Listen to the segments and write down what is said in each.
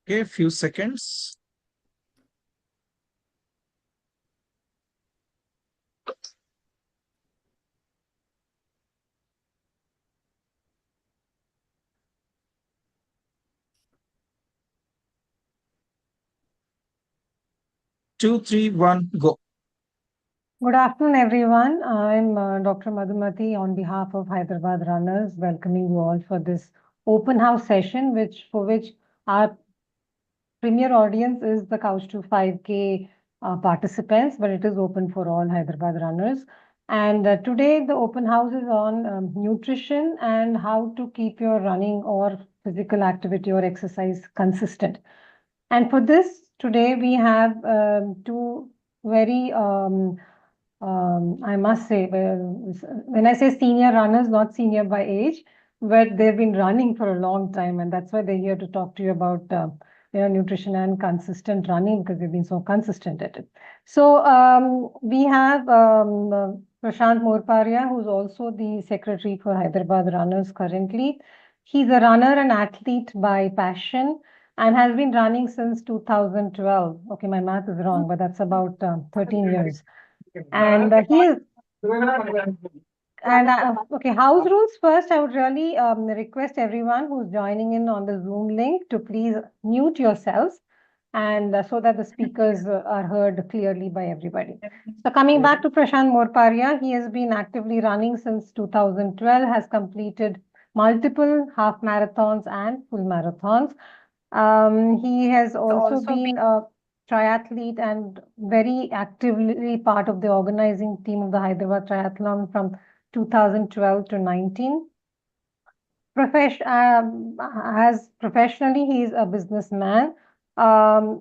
Okay, few seconds. Two, three, one, go. Good afternoon, everyone. I'm Dr. Madhumati on behalf of Hyderabad Runners, welcoming you all for this open house session, which our premier audience is the Kouch to 5K participants, but it is open for all Hyderabad Runners. And today the open house is on nutrition and how to keep your running or physical activity or exercise consistent. And for this, today we have two very I must say, when I say senior runners, not senior by age, but they've been running for a long time, and that's why they're here to talk to you about nutrition and consistent running because they've been so consistent at it. So we have Prashant Morparia, who's also the secretary for Hyderabad Runners currently. He's a runner and athlete by passion and has been running since 2012. Okay, my math is wrong, but that's about 13 years. And he is, okay, house rules first. I would really request everyone who's joining in on the Zoom link to please mute yourselves and so that the speakers are heard clearly by everybody. So coming back to Prashant Morparia, he has been actively running since 2012, has completed multiple half marathons and full marathons. He has also been a triathlete and very actively part of the organizing team of the Hyderabad Triathlon from 2012 to 19. As professionally, he is a businessman. Now,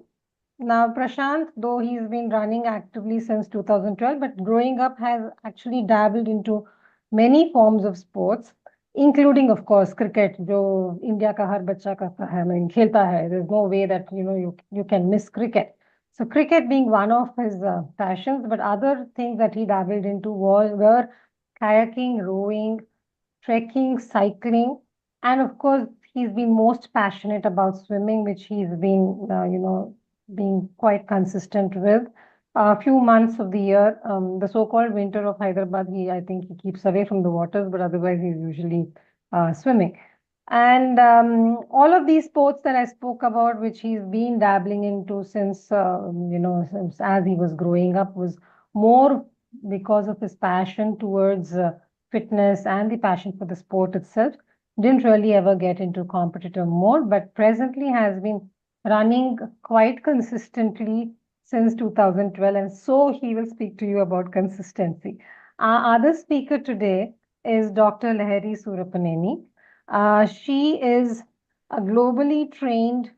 Prashant, though he's been running actively since 2012, but growing up has actually dabbled into many forms of sports, including, of course, cricket, जो India का हर बच्चा करता है, I mean, खेलता है. There's no way that you can miss cricket. So cricket being one of his passions, but other things that he dabbled into were kayaking, rowing, trekking, cycling, and of course, he's been most passionate about swimming, which he's been, being quite consistent with. A few months of the year, the so-called winter of Hyderabad, I think he keeps away from the waters, but otherwise he's usually swimming. And all of these sports that I spoke about, which he's been dabbling into since, since as he was growing up, was more because of his passion towards fitness and the passion for the sport itself. Didn't really ever get into competitive mode, but presently has been running quite consistently since 2012. And so he will speak to you about consistency. Our other speaker today is Dr. Lahari Surapaneni. She is a globally trained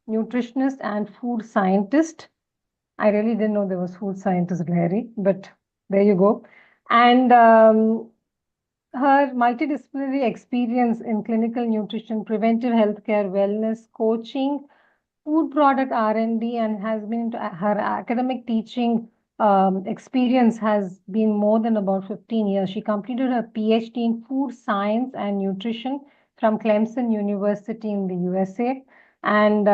nutritionist and food scientist. I really didn't know there was food scientist Lahari, but there you go. And her multidisciplinary experience in clinical nutrition, preventive healthcare, wellness, coaching, food product R&D, and has been into her academic teaching experience has been more than about 15 years. She completed her PhD in food science and nutrition from Clemson University in the USA. And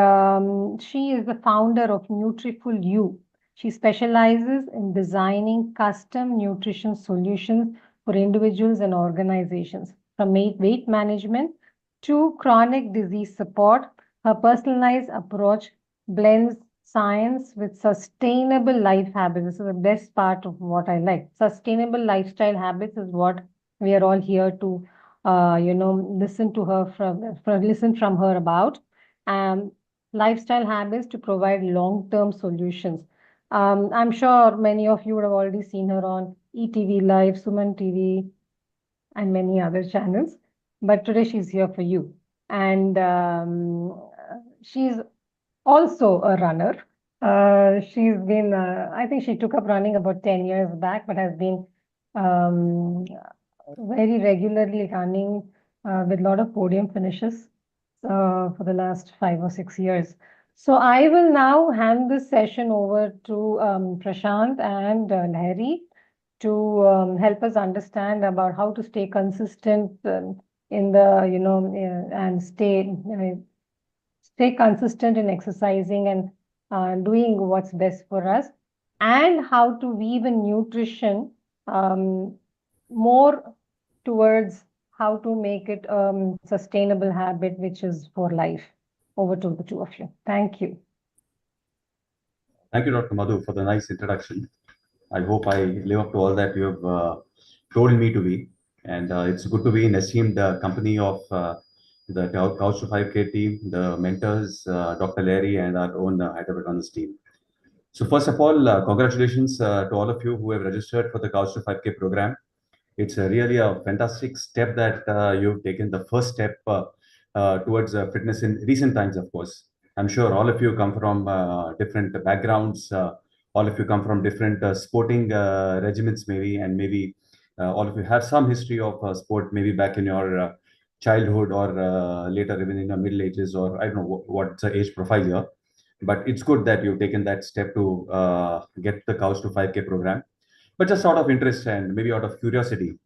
she is the founder of Nutriful U. She specializes in designing custom nutrition solutions for individuals and organizations, from weight management to chronic disease support. Her personalized approach blends science with sustainable life habits. This is the best part of what I like. Sustainable lifestyle habits is what we are all here to, listen to her listen from her about. Lifestyle habits to provide long-term solutions. I'm sure many of you would have already seen her on ETV Live, Suman TV, and many other channels. But today she's here for you. And she's also a runner. She's been, I think she took up running about 10 years back, but has been very regularly running with a lot of podium finishes for the last 5 or 6 years. So I will now hand this session over to Prashant and Lahari to help us understand about how to stay consistent in the, and stay consistent in exercising and doing what's best for us, and how to weave in nutrition more towards how to make it sustainable habit, which is for life. Over to the two of you. Thank you. Thank you, Dr. Madhu, for the nice introduction. I hope I live up to all that you have told me to be. And it's good to be in esteemed company of the Kouch to 5K team, the mentors, Dr. Lahari, and our own Hyd Runners team. So first of all, congratulations to all of you who have registered for the Kouch to 5K program. It's really a fantastic step that you've taken, the first step towards fitness in recent times, of course. I'm sure all of you come from different backgrounds. All of you come from different sporting regiments, maybe, and maybe all of you have some history of sport, maybe back in your childhood or later, even in your middle ages, or I don't know what's the age profile here. But it's good that you've taken that step to get the Kouch to 5K program. But just out of interest and maybe out of curiosity,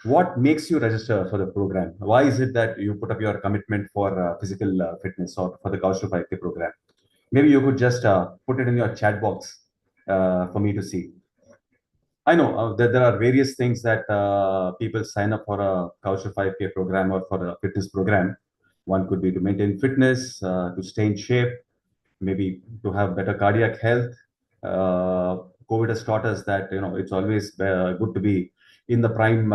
what makes you register for the program? Why is it that you put up your commitment for physical fitness or for the Kouch to 5K program? Maybe you could just put it in your chat box for me to see. I know that there are various things that people sign up for a Kouch to 5K program or for a fitness program. One could be to maintain fitness, to stay in shape, maybe to have better cardiac health. COVID has taught us that it's always good to be in the prime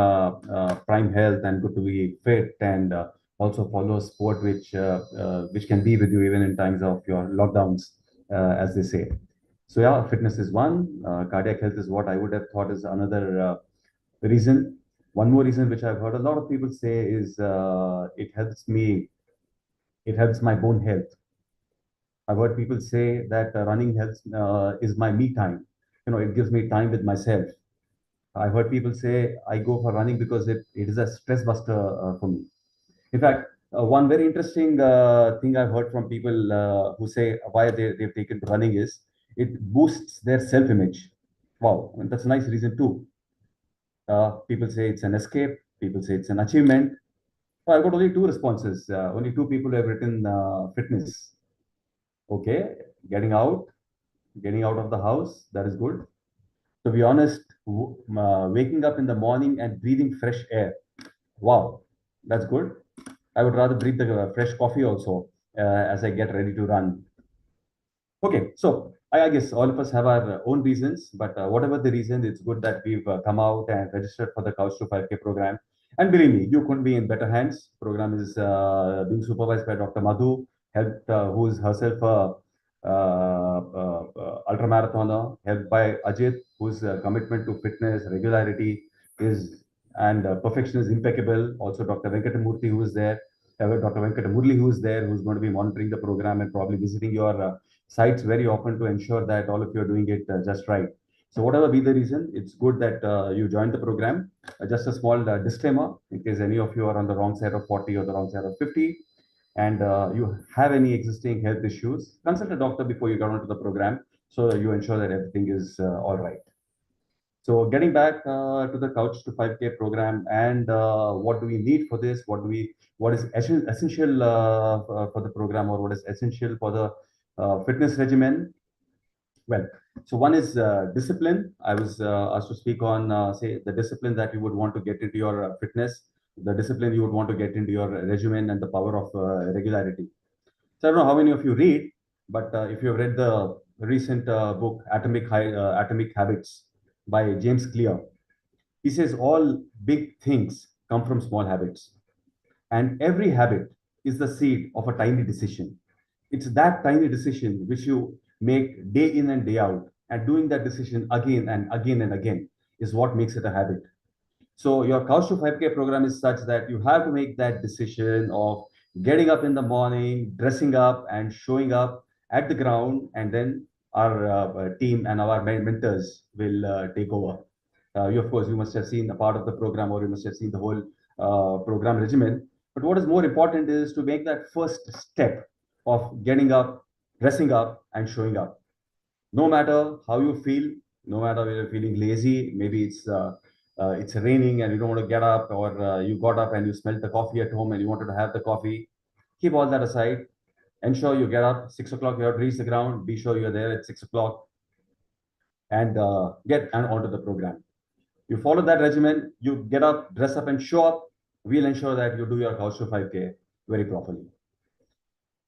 health, and good to be fit, and also follow a sport which can be with you even in times of your lockdowns, as they say. So yeah, fitness is one. Cardiac health is what I would have thought is another reason. One more reason which I've heard a lot of people say is it helps me. It helps my bone health. I've heard people say that running helps is my me time. It gives me time with myself. I've heard people say I go for running because it is a stress buster for me. In fact, one very interesting thing I've heard from people who say why they've taken to running is it boosts their self-image. Wow, and that's a nice reason too. People say it's an escape. People say it's an achievement. Well, I've got only two responses. Only two people have written fitness. Okay, getting out, getting out of the house, that is good. To be honest, waking up in the morning and breathing fresh air, wow, that's good. I would rather breathe the fresh coffee also as I get ready to run. Okay, so I guess all of us have our own reasons, but whatever the reason, it's good that we've come out and registered for the Kouch to 5K program. And believe me, you couldn't be in better hands. Program is being supervised by Dr. Madhu, who is herself a ultra marathoner, helped by Ajit, whose commitment to fitness, regularity is and perfection is impeccable. Also, Dr. Venkatamurthy, who is there, Dr. Venkatamurli, who is there, who's going to be monitoring the program and probably visiting your sites very often to ensure that all of you are doing it just right. So whatever be the reason, it's good that you joined the program. Just a small disclaimer, in case any of you are on the wrong side of 40 or the wrong side of 50, and you have any existing health issues, consult a doctor before you get onto the program so you ensure that everything is all right. So getting back to the Kouch to 5K program, and what do we need for this? What is essential for the program, or what is essential for the fitness regimen? Well, so one is discipline. I was asked to speak on, say, the discipline that you would want to get into your fitness, the discipline you would want to get into your regimen, and the power of regularity. So I don't know how many of you read, but if you have read the recent book Atomic Habits by James Clear, he says all big things come from small habits, and every habit is the seed of a tiny decision. It's that tiny decision which you make day in and day out, and doing that decision again and again and again is what makes it a habit. So your Kouch to 5K program is such that you have to make that decision of getting up in the morning, dressing up, and showing up at the ground, and then our team and our mentors will take over. Of course, you must have seen a part of the program, or you must have seen the whole program regimen. But what is more important is to make that first step of getting up, dressing up, and showing up. No matter how you feel, no matter whether you're feeling lazy, maybe it's raining and you don't want to get up, or you got up and you smelled the coffee at home and you wanted to have the coffee. Keep all that aside. Ensure you get up 6 o'clock, you have to reach the ground, be sure you're there at 6 o'clock and get onto the program. You follow that regimen, you get up, dress up and show up, we'll ensure that you do your Kouch to 5K very properly.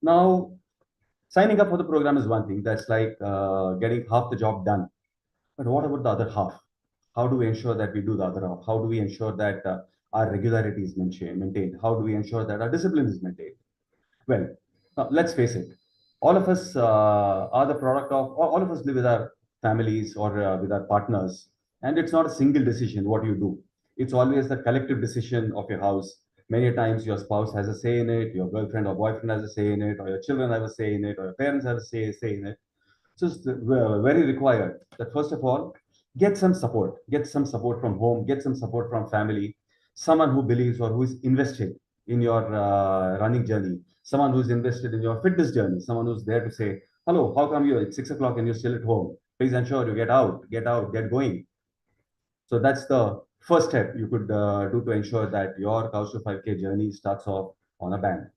Now, signing up for the program is one thing. That's like getting half the job done. But what about the other half? How do we ensure that we do the other half? How do we ensure that our regularity is maintained? How do we ensure that our discipline is maintained? Well, let's face it. All of us are the product of, all of us live with our families or with our partners. And it's not a single decision what you do. It's always the collective decision of your house. Many times your spouse has a say in it, your girlfriend or boyfriend has a say in it, or your children have a say in it, or your parents have a say in it. So it's very required that first of all, get some support from home, get some support from family, someone who believes or who is invested in your running journey, someone who's invested in your fitness journey, someone who's there to say, hello, how come you're at 6 o'clock and you're still at home? Please ensure you get out, get going. So that's the first step you could do to ensure that your Kouch to 5K journey starts off on a bang.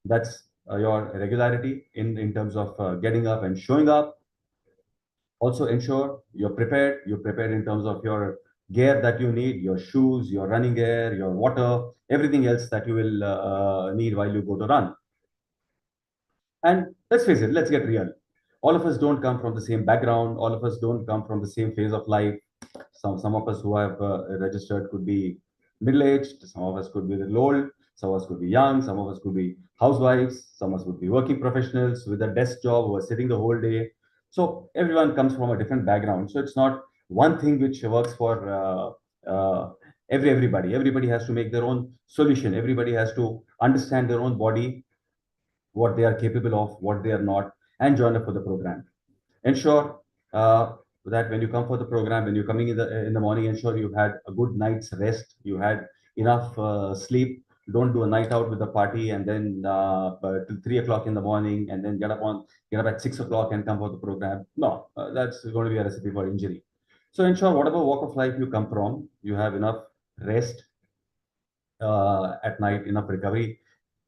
That's your regularity in terms of getting up and showing up. Also ensure you're prepared in terms of your gear that you need, your shoes, your running gear, your water, everything else that you will need while you go to run. And let's face it, let's get real. All of us don't come from the same background. All of us don't come from the same phase of life. Some of us who have registered could be middle-aged. Some of us could be a little old. Some of us could be young. Some of us could be housewives. Some of us would be working professionals with a desk job who are sitting the whole day. So everyone comes from a different background. So it's not one thing which works for everybody. Everybody has to make their own solution. Everybody has to understand their own body, what they are capable of, what they are not, and join up for the program. Ensure that when you come for the program, when you're coming in the morning, ensure you've had a good night's rest, you had enough sleep. Don't do a night out with the party and then till 3 o'clock in the morning and then get up at 6 o'clock and come for the program. No, that's going to be a recipe for injury. So ensure whatever walk of life you come from, you have enough rest at night, enough recovery.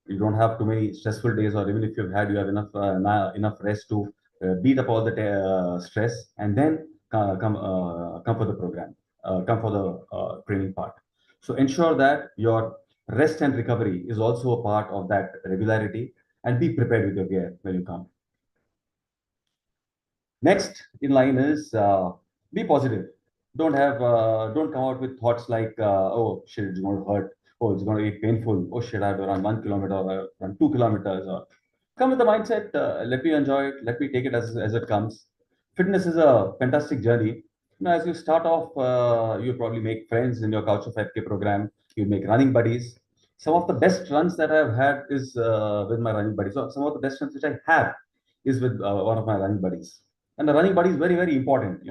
You don't have too many stressful days, or even if you've had, you have enough rest to beat up all the stress, and then come for the program, come for the training part. So ensure that your rest and recovery is also a part of that regularity, and be prepared with your gear when you come. Next in line is be positive. Don't come out with thoughts like, oh shit, it's going to hurt. Oh, it's going to be painful. Oh shit, I have to run 1 kilometer or run 2 kilometers. Or come with the mindset, let me enjoy it. Let me take it as it comes. Fitness is a fantastic journey. As you start off, you probably make friends in your Kouch to 5K program. You make running buddies. Some of the best runs that I've had is with my running buddies. So some of the best runs which I have is with one of my running buddies. And the running buddy is very, very important.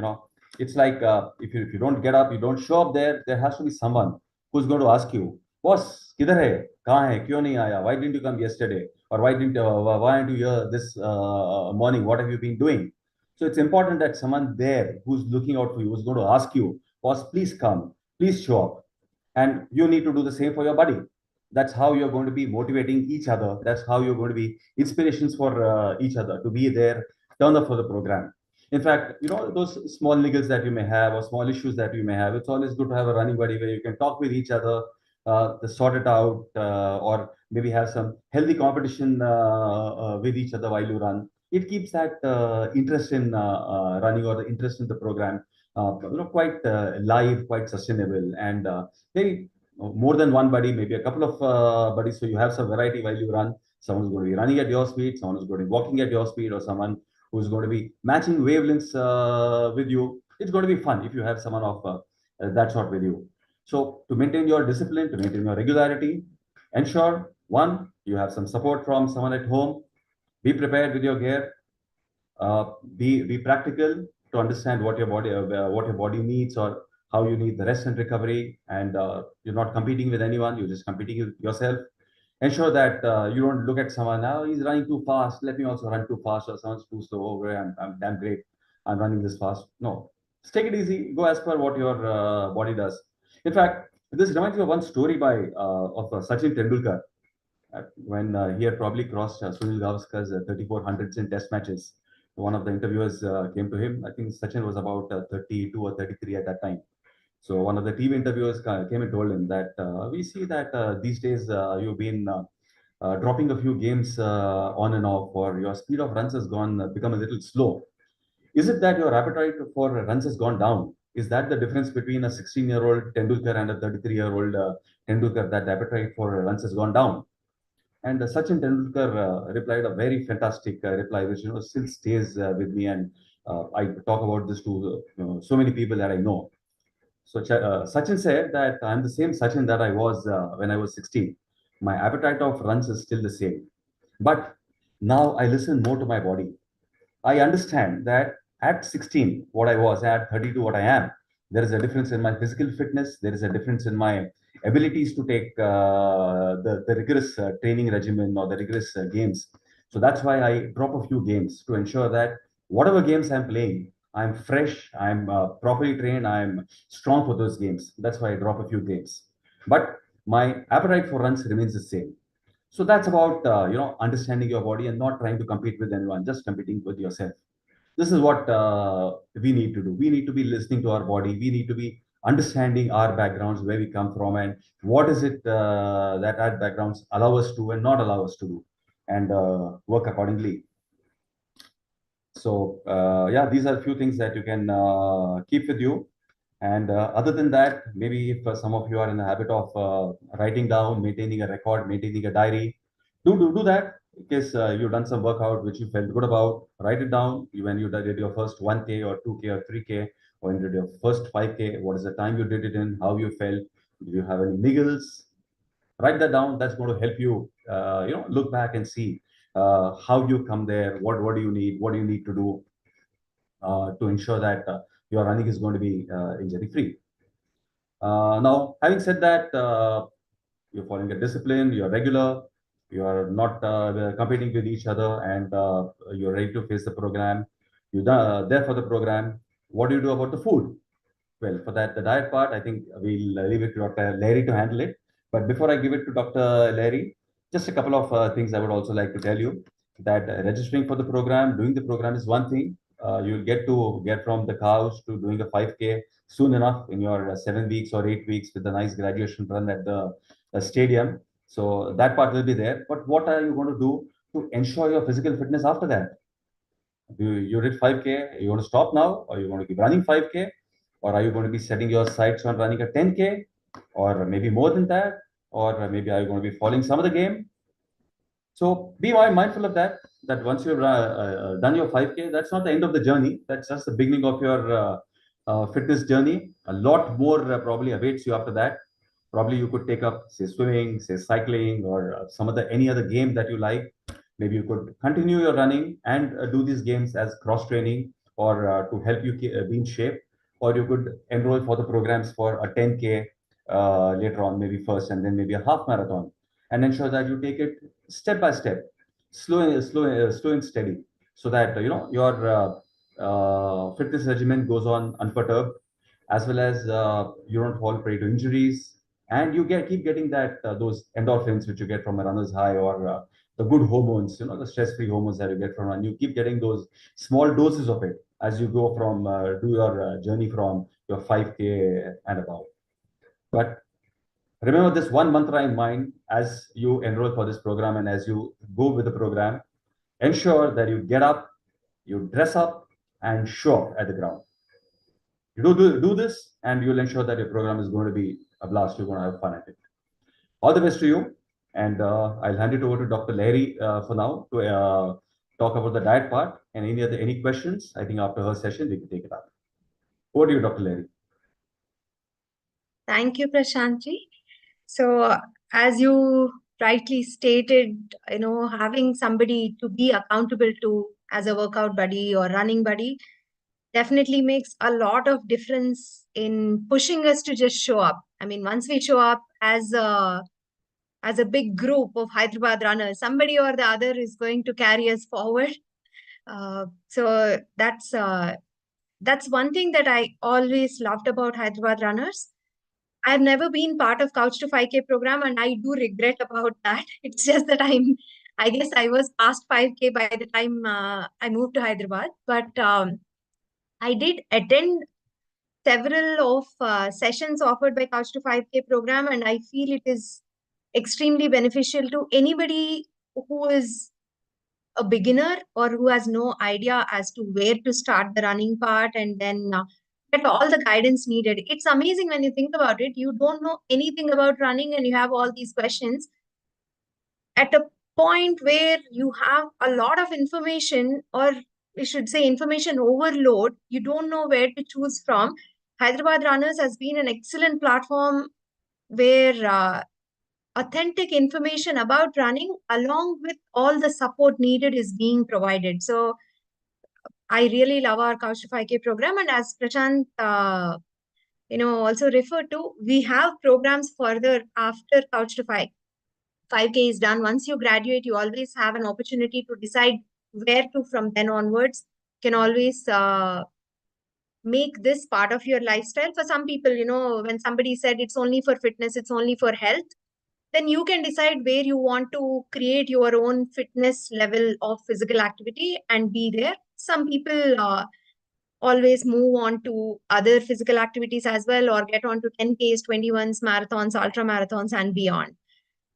It's like if you don't get up, you don't show up there, there has to be someone who's going to ask you, boss, kidhar hai? Kahan hai? Kyun nahi aaya? Why didn't you come yesterday? Or why aren't you here this morning? What have you been doing? So it's important that someone there who's looking out for you, who's going to ask you, boss, please come, please show up. And you need to do the same for your buddy. That's how you're going to be motivating each other. That's how you're going to be inspirations for each other to be there, turn up for the program. In fact, those small niggles that you may have or small issues that you may have, it's always good to have a running buddy where you can talk with each other, to sort it out, or maybe have some healthy competition with each other while you run. It keeps that interest in running or the interest in the program, quite live, quite sustainable, and maybe more than one buddy, maybe a couple of buddies, so you have some variety while you run. Someone who's going to be running at your speed, someone who's going to be walking at your speed, or someone who's going to be matching wavelengths with you. It's going to be fun if you have someone of that sort with you. So to maintain your discipline, to maintain your regularity, ensure one, you have some support from someone at home. Be prepared with your gear. Be practical to understand what your body needs, or how you need the rest and recovery. And you're not competing with anyone. You're just competing with yourself. Ensure that you don't look at someone, now he's running too fast, let me also run too fast, or someone's too slow, over, I'm damn great, I'm running this fast. No, just take it easy, go as per what your body does. In fact, this reminds me of one story of Sachin Tendulkar. when he had probably crossed Sunil Gavaskar's 3400s in test matches. One of the interviewers came to him. I think Sachin was about 32 or 33 at that time. So one of the TV interviewers came and told him that we see that these days you've been dropping a few games on and off, or your speed of runs has gone become a little slow. Is it that your appetite for runs has gone down? Is that the difference between a 16-year-old Tendulkar and a 33-year-old Tendulkar, that the appetite for runs has gone down? And Sachin Tendulkar replied a very fantastic reply, which still stays with me, and I talk about this to so many people that I know. So Sachin said that I'm the same Sachin that I was when I was 16. My appetite of runs is still the same, but now I listen more to my body. I understand that at 16, what I was, at 32, what I am, there is a difference in my physical fitness. There is a difference in my abilities to take the rigorous training regimen or the rigorous games. So that's why I drop a few games to ensure that whatever games I'm playing, I'm fresh, I'm properly trained, I'm strong for those games. That's why I drop a few games. But my appetite for runs remains the same. So that's about understanding your body and not trying to compete with anyone, just competing with yourself. This is what we need to do. We need to be listening to our body. We need to be understanding our backgrounds, where we come from, and what is it that our backgrounds allow us to and not allow us to do, and work accordingly. So yeah, these are a few things that you can keep with you. And other than that, maybe if some of you are in the habit of writing down, maintaining a record, maintaining a diary, do that. In case you've done some workout which you felt good about, write it down. When you did your first 1K or 2K or 3K, or you did your first 5K, what is the time you did it in, how you felt, do you have any niggles? Write that down. That's going to help you, look back and see how you come there, what do you need, what do you need to do to ensure that your running is going to be injury free. Now, having said that, you're following a discipline, you're regular, you're not competing with each other, and you're ready to face the program. You're there for the program. What do you do about the food? Well, for that, the diet part, I think we'll leave it to Dr. Lahari to handle it. But before I give it to Dr. Lahari, just a couple of things I would also like to tell you, that registering for the program, doing the program is one thing. You'll get from the couch to doing a 5K soon enough in your 7 weeks or 8 weeks with a nice graduation run at the stadium. So that part will be there. But what are you going to do to ensure your physical fitness after that? You did 5K, you want to stop now, or you want to keep running 5K? Or are you going to be setting your sights on running a 10K, or maybe more than that? Or maybe are you going to be following some of the game? So be mindful of that, that once you've done your 5K, that's not the end of the journey. That's just the beginning of your fitness journey. A lot more probably awaits you after that. Probably you could take up, say, swimming, say, cycling, or any other game that you like. Maybe you could continue your running and do these games as cross training, or to help you be in shape. Or you could enroll for the programs for a 10K later on, maybe first, and then maybe a half marathon, and ensure that you take it step by step, slow and steady, so that your fitness regimen goes on unperturbed, as well as you don't fall prey to injuries, and you keep getting that those endorphins which you get from a runner's high, or the good hormones, the stress-free hormones that you get from run. You keep getting those small doses of it as you go from do your journey from your 5K and above. But remember this one mantra in mind as you enroll for this program and as you go with the program. Ensure that you get up, you dress up, and show up at the ground. You do this, and you'll ensure that your program is going to be a blast. You're going to have fun at it. All the best to you. And I'll hand it over to Dr. Lahari for now to talk about the diet part. And any questions, I think after her session, we can take it up. Over to you, Dr. Lahari. Thank you, Prashantji. So, as you rightly stated, having somebody to be accountable to as a workout buddy or running buddy definitely makes a lot of difference in pushing us to just show up. I mean, once we show up as a big group of Hyderabad runners, somebody or the other is going to carry us forward. So that's one thing that I always loved about Hyderabad runners. I've never been part of Kouch to 5K program, and I do regret about that. It's just that I guess I was past 5K by the time I moved to Hyderabad. But I did attend several of sessions offered by Couch to 5K program, and I feel it is extremely beneficial to anybody who is a beginner or who has no idea as to where to start the running part, and then get all the guidance needed. It's amazing when you think about it. You don't know anything about running and you have all these questions. At a point where you have a lot of information, or we should say information overload, you don't know where to choose from. Hyderabad Runners has been an excellent platform where authentic information about running along with all the support needed is being provided. So I really love our Kouch to 5K program. And as Prashant also referred to, we have programs further after Kouch to 5K is done. Once you graduate, you always have an opportunity to decide where to from then onwards. You can always make this part of your lifestyle. For some people, when somebody said it's only for fitness, it's only for health, then you can decide where you want to create your own fitness level of physical activity and be there. Some people always move on to other physical activities as well, or get on to 10Ks, 21s, marathons, ultra marathons, and beyond.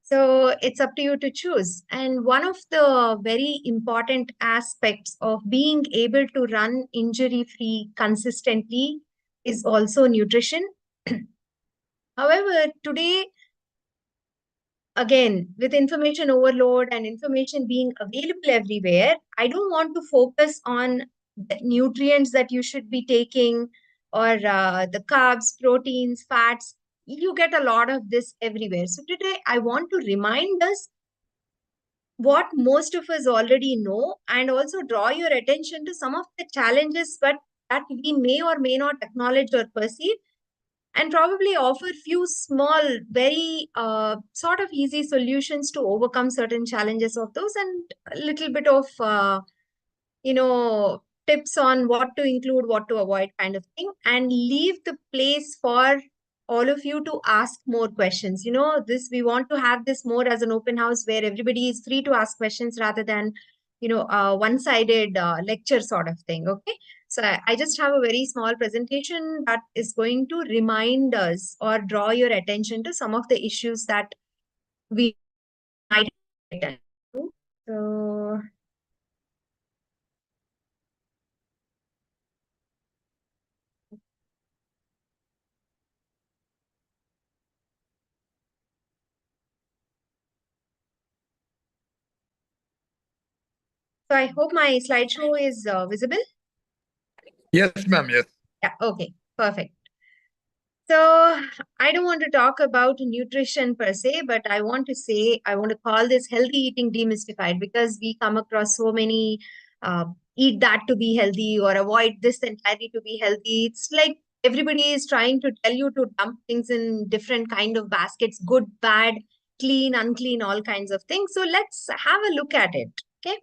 So it's up to you to choose. And one of the very important aspects of being able to run injury-free consistently is also nutrition. However, today, again, with information overload and information being available everywhere, I don't want to focus on the nutrients that you should be taking, or the carbs, proteins, fats. You get a lot of this everywhere. So today I want to remind us what most of us already know, and also draw your attention to some of the challenges but that we may or may not acknowledge or perceive, and probably offer few small, very sort of easy solutions to overcome certain challenges of those, and a little bit of tips on what to include, what to avoid, kind of thing, and leave the place for all of you to ask more questions. We want to have this more as an open house where everybody is free to ask questions rather than, one-sided lecture sort of thing. Okay. So I just have a very small presentation that is going to remind us or draw your attention to some of the issues that we might get into. So I hope my slideshow is visible. Yes, ma'am. Yes. Yeah, okay, perfect. So I don't want to talk about nutrition per se, but I want to call this healthy eating demystified, because we come across so many eat that to be healthy or avoid this entirely to be healthy. It's like everybody is trying to tell you to dump things in different kind of baskets, good, bad, clean, unclean, all kinds of things. So let's have a look at it. Okay.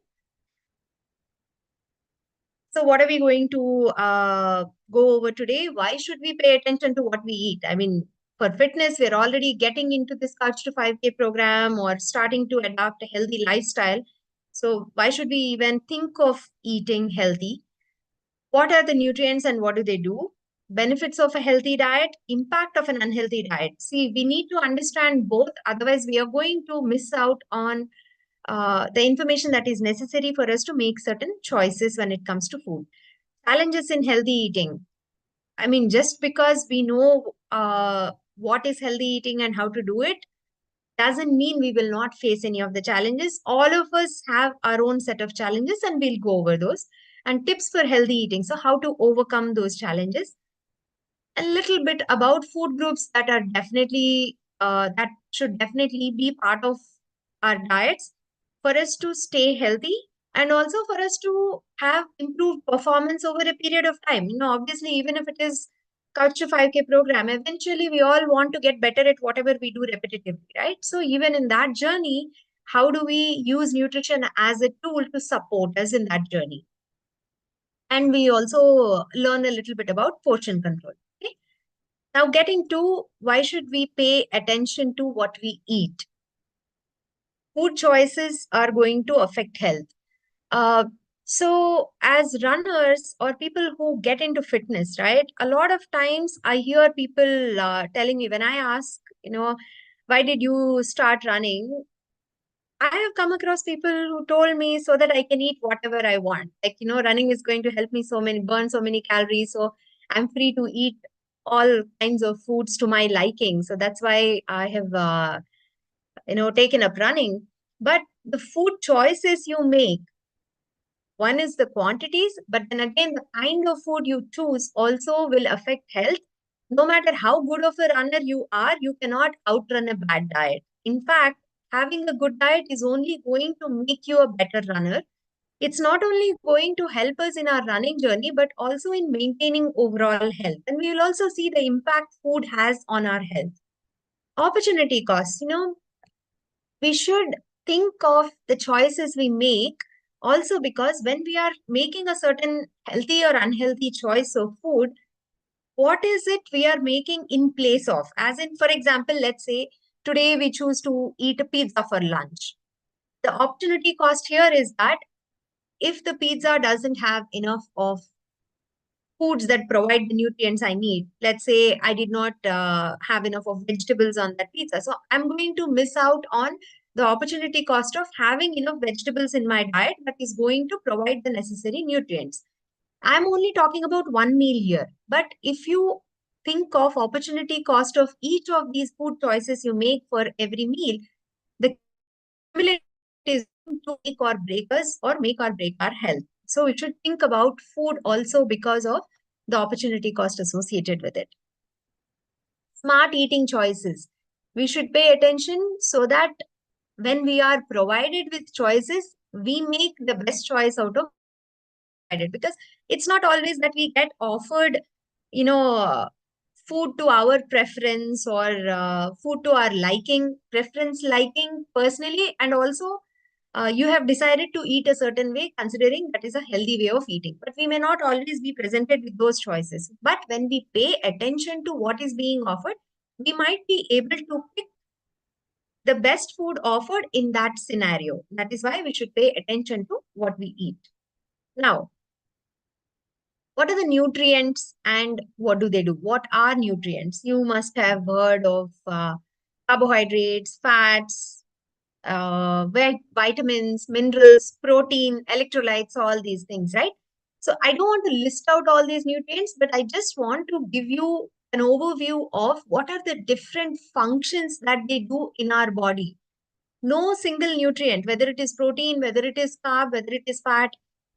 So what are we going to go over today? Why should we pay attention to what we eat? I mean, for fitness, we're already getting into this Kouch to 5K program or starting to adopt a healthy lifestyle. So why should we even think of eating healthy? What are the nutrients and what do they do? Benefits of a healthy diet, impact of an unhealthy diet. See, we need to understand both. Otherwise, we are going to miss out on the information that is necessary for us to make certain choices when it comes to food. Challenges in healthy eating. I mean, just because we know what is healthy eating and how to do it, doesn't mean we will not face any of the challenges. All of us have our own set of challenges, and we'll go over those. And tips for healthy eating. So how to overcome those challenges. A little bit about food groups that are definitely, that should definitely be part of our diets for us to stay healthy, and also for us to have improved performance over a period of time. Obviously, even if it is Kouch to 5K program, eventually we all want to get better at whatever we do repetitively, right? So even in that journey, how do we use nutrition as a tool to support us in that journey? And we also learn a little bit about portion control. Okay. Now, getting to why should we pay attention to what we eat? Food choices are going to affect health. So as runners or people who get into fitness, right? A lot of times I hear people telling me when I ask, why did you start running? I have come across people who told me so that I can eat whatever I want. Like, running is going to help me burn so many calories. So I'm free to eat all kinds of foods to my liking. So that's why I have, taken up running. But the food choices you make, one is the quantities, but then again, the kind of food you choose also will affect health. No matter how good of a runner you are, you cannot outrun a bad diet. In fact, having a good diet is only going to make you a better runner. It's not only going to help us in our running journey, but also in maintaining overall health. And we will also see the impact food has on our health. Opportunity costs, we should think of the choices we make also, because when we are making a certain healthy or unhealthy choice of food, what is it we are making in place of? As in, for example, let's say today we choose to eat a pizza for lunch. The opportunity cost here is that if the pizza doesn't have enough of foods that provide the nutrients I need. Let's say I did not have enough of vegetables on that pizza. So I'm going to miss out on the opportunity cost of having enough vegetables in my diet that is going to provide the necessary nutrients. I'm only talking about one meal here. But if you think of opportunity cost of each of these food choices you make for every meal, the cumulative is to make or break us or make or break our health. So we should think about food also because of the opportunity cost associated with it. Smart eating choices. We should pay attention so that when we are provided with choices, we make the best choice out of it. Because it's not always that we get offered, food to our preference or food to our liking personally, and also you have decided to eat a certain way, considering that is a healthy way of eating. But we may not always be presented with those choices. But when we pay attention to what is being offered, we might be able to pick the best food offered in that scenario. That is why we should pay attention to what we eat. Now, what are the nutrients and what do they do? What are nutrients? You must have heard of carbohydrates, fats, vitamins, minerals, protein, electrolytes, all these things, right? So I don't want to list out all these nutrients, but I just want to give you an overview of what are the different functions that they do in our body. No single nutrient, whether it is protein, whether it is carb, whether it is fat.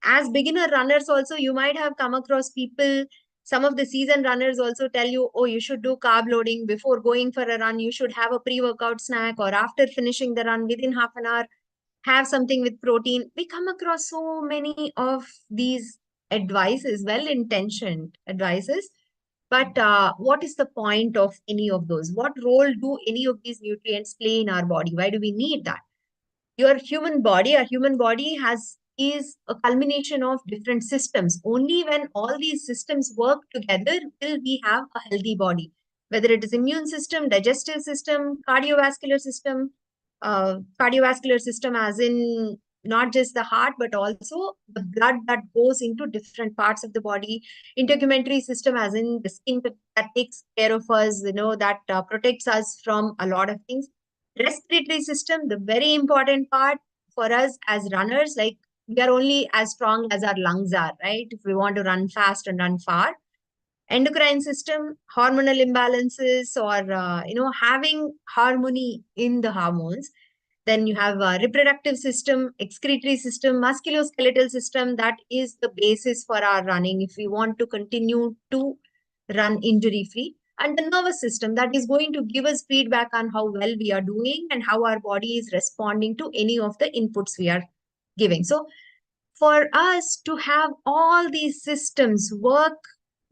As beginner runners also, you might have come across people, some of the seasoned runners also tell you, oh, you should do carb loading before going for a run. You should have a pre-workout snack, or after finishing the run within half an hour, have something with protein. We come across so many of these advices, well-intentioned advices. But what is the point of any of those? What role do any of these nutrients play in our body? Why do we need that? Our human body is a culmination of different systems. Only when all these systems work together will we have a healthy body. Whether it is immune system, digestive system, cardiovascular system as in not just the heart, but also the blood that goes into different parts of the body. Integumentary system as in the skin that takes care of us, that protects us from a lot of things. Respiratory system, the very important part for us as runners, like we are only as strong as our lungs are, right? If we want to run fast and run far. Endocrine system, hormonal imbalances, or having harmony in the hormones. Then you have a reproductive system, excretory system, musculoskeletal system. That is the basis for our running if we want to continue to run injury free. And the nervous system, that is going to give us feedback on how well we are doing and how our body is responding to any of the inputs we are giving. So for us to have all these systems work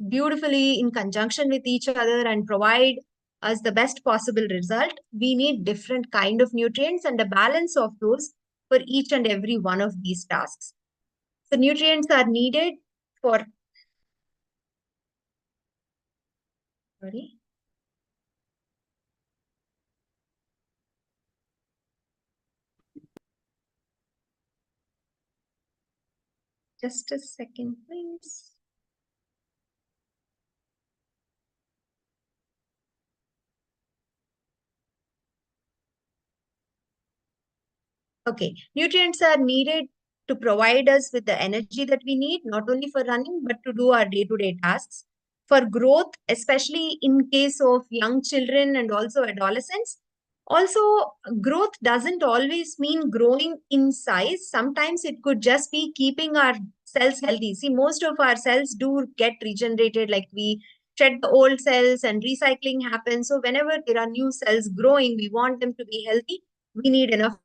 beautifully in conjunction with each other and provide us the best possible result, we need different kind of nutrients and a balance of those for each and every one of these tasks. So nutrients are needed for, Just a second, please. Okay, nutrients are needed to provide us with the energy that we need, not only for running, but to do our day-to-day tasks. For growth, especially in case of young children and also adolescents. Also, growth doesn't always mean growing in size. Sometimes it could just be keeping our cells healthy. See, most of our cells do get regenerated, like we shed the old cells and recycling happens. So whenever there are new cells growing, we want them to be healthy. We need enough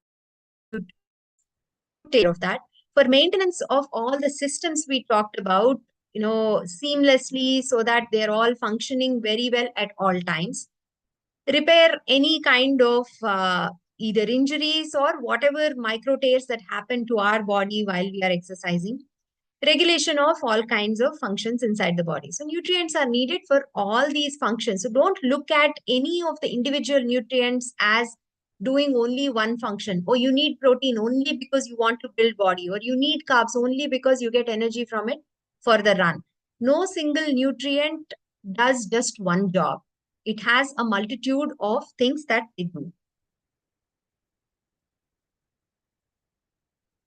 care of that. For maintenance of all the systems we talked about, seamlessly so that they're all functioning very well at all times. Repair any kind of either injuries or whatever micro tears that happen to our body while we are exercising. Regulation of all kinds of functions inside the body. So nutrients are needed for all these functions. So don't look at any of the individual nutrients as doing only one function. Or you need protein only because you want to build body, or you need carbs only because you get energy from it for the run. No single nutrient does just one job. It has a multitude of things that they do.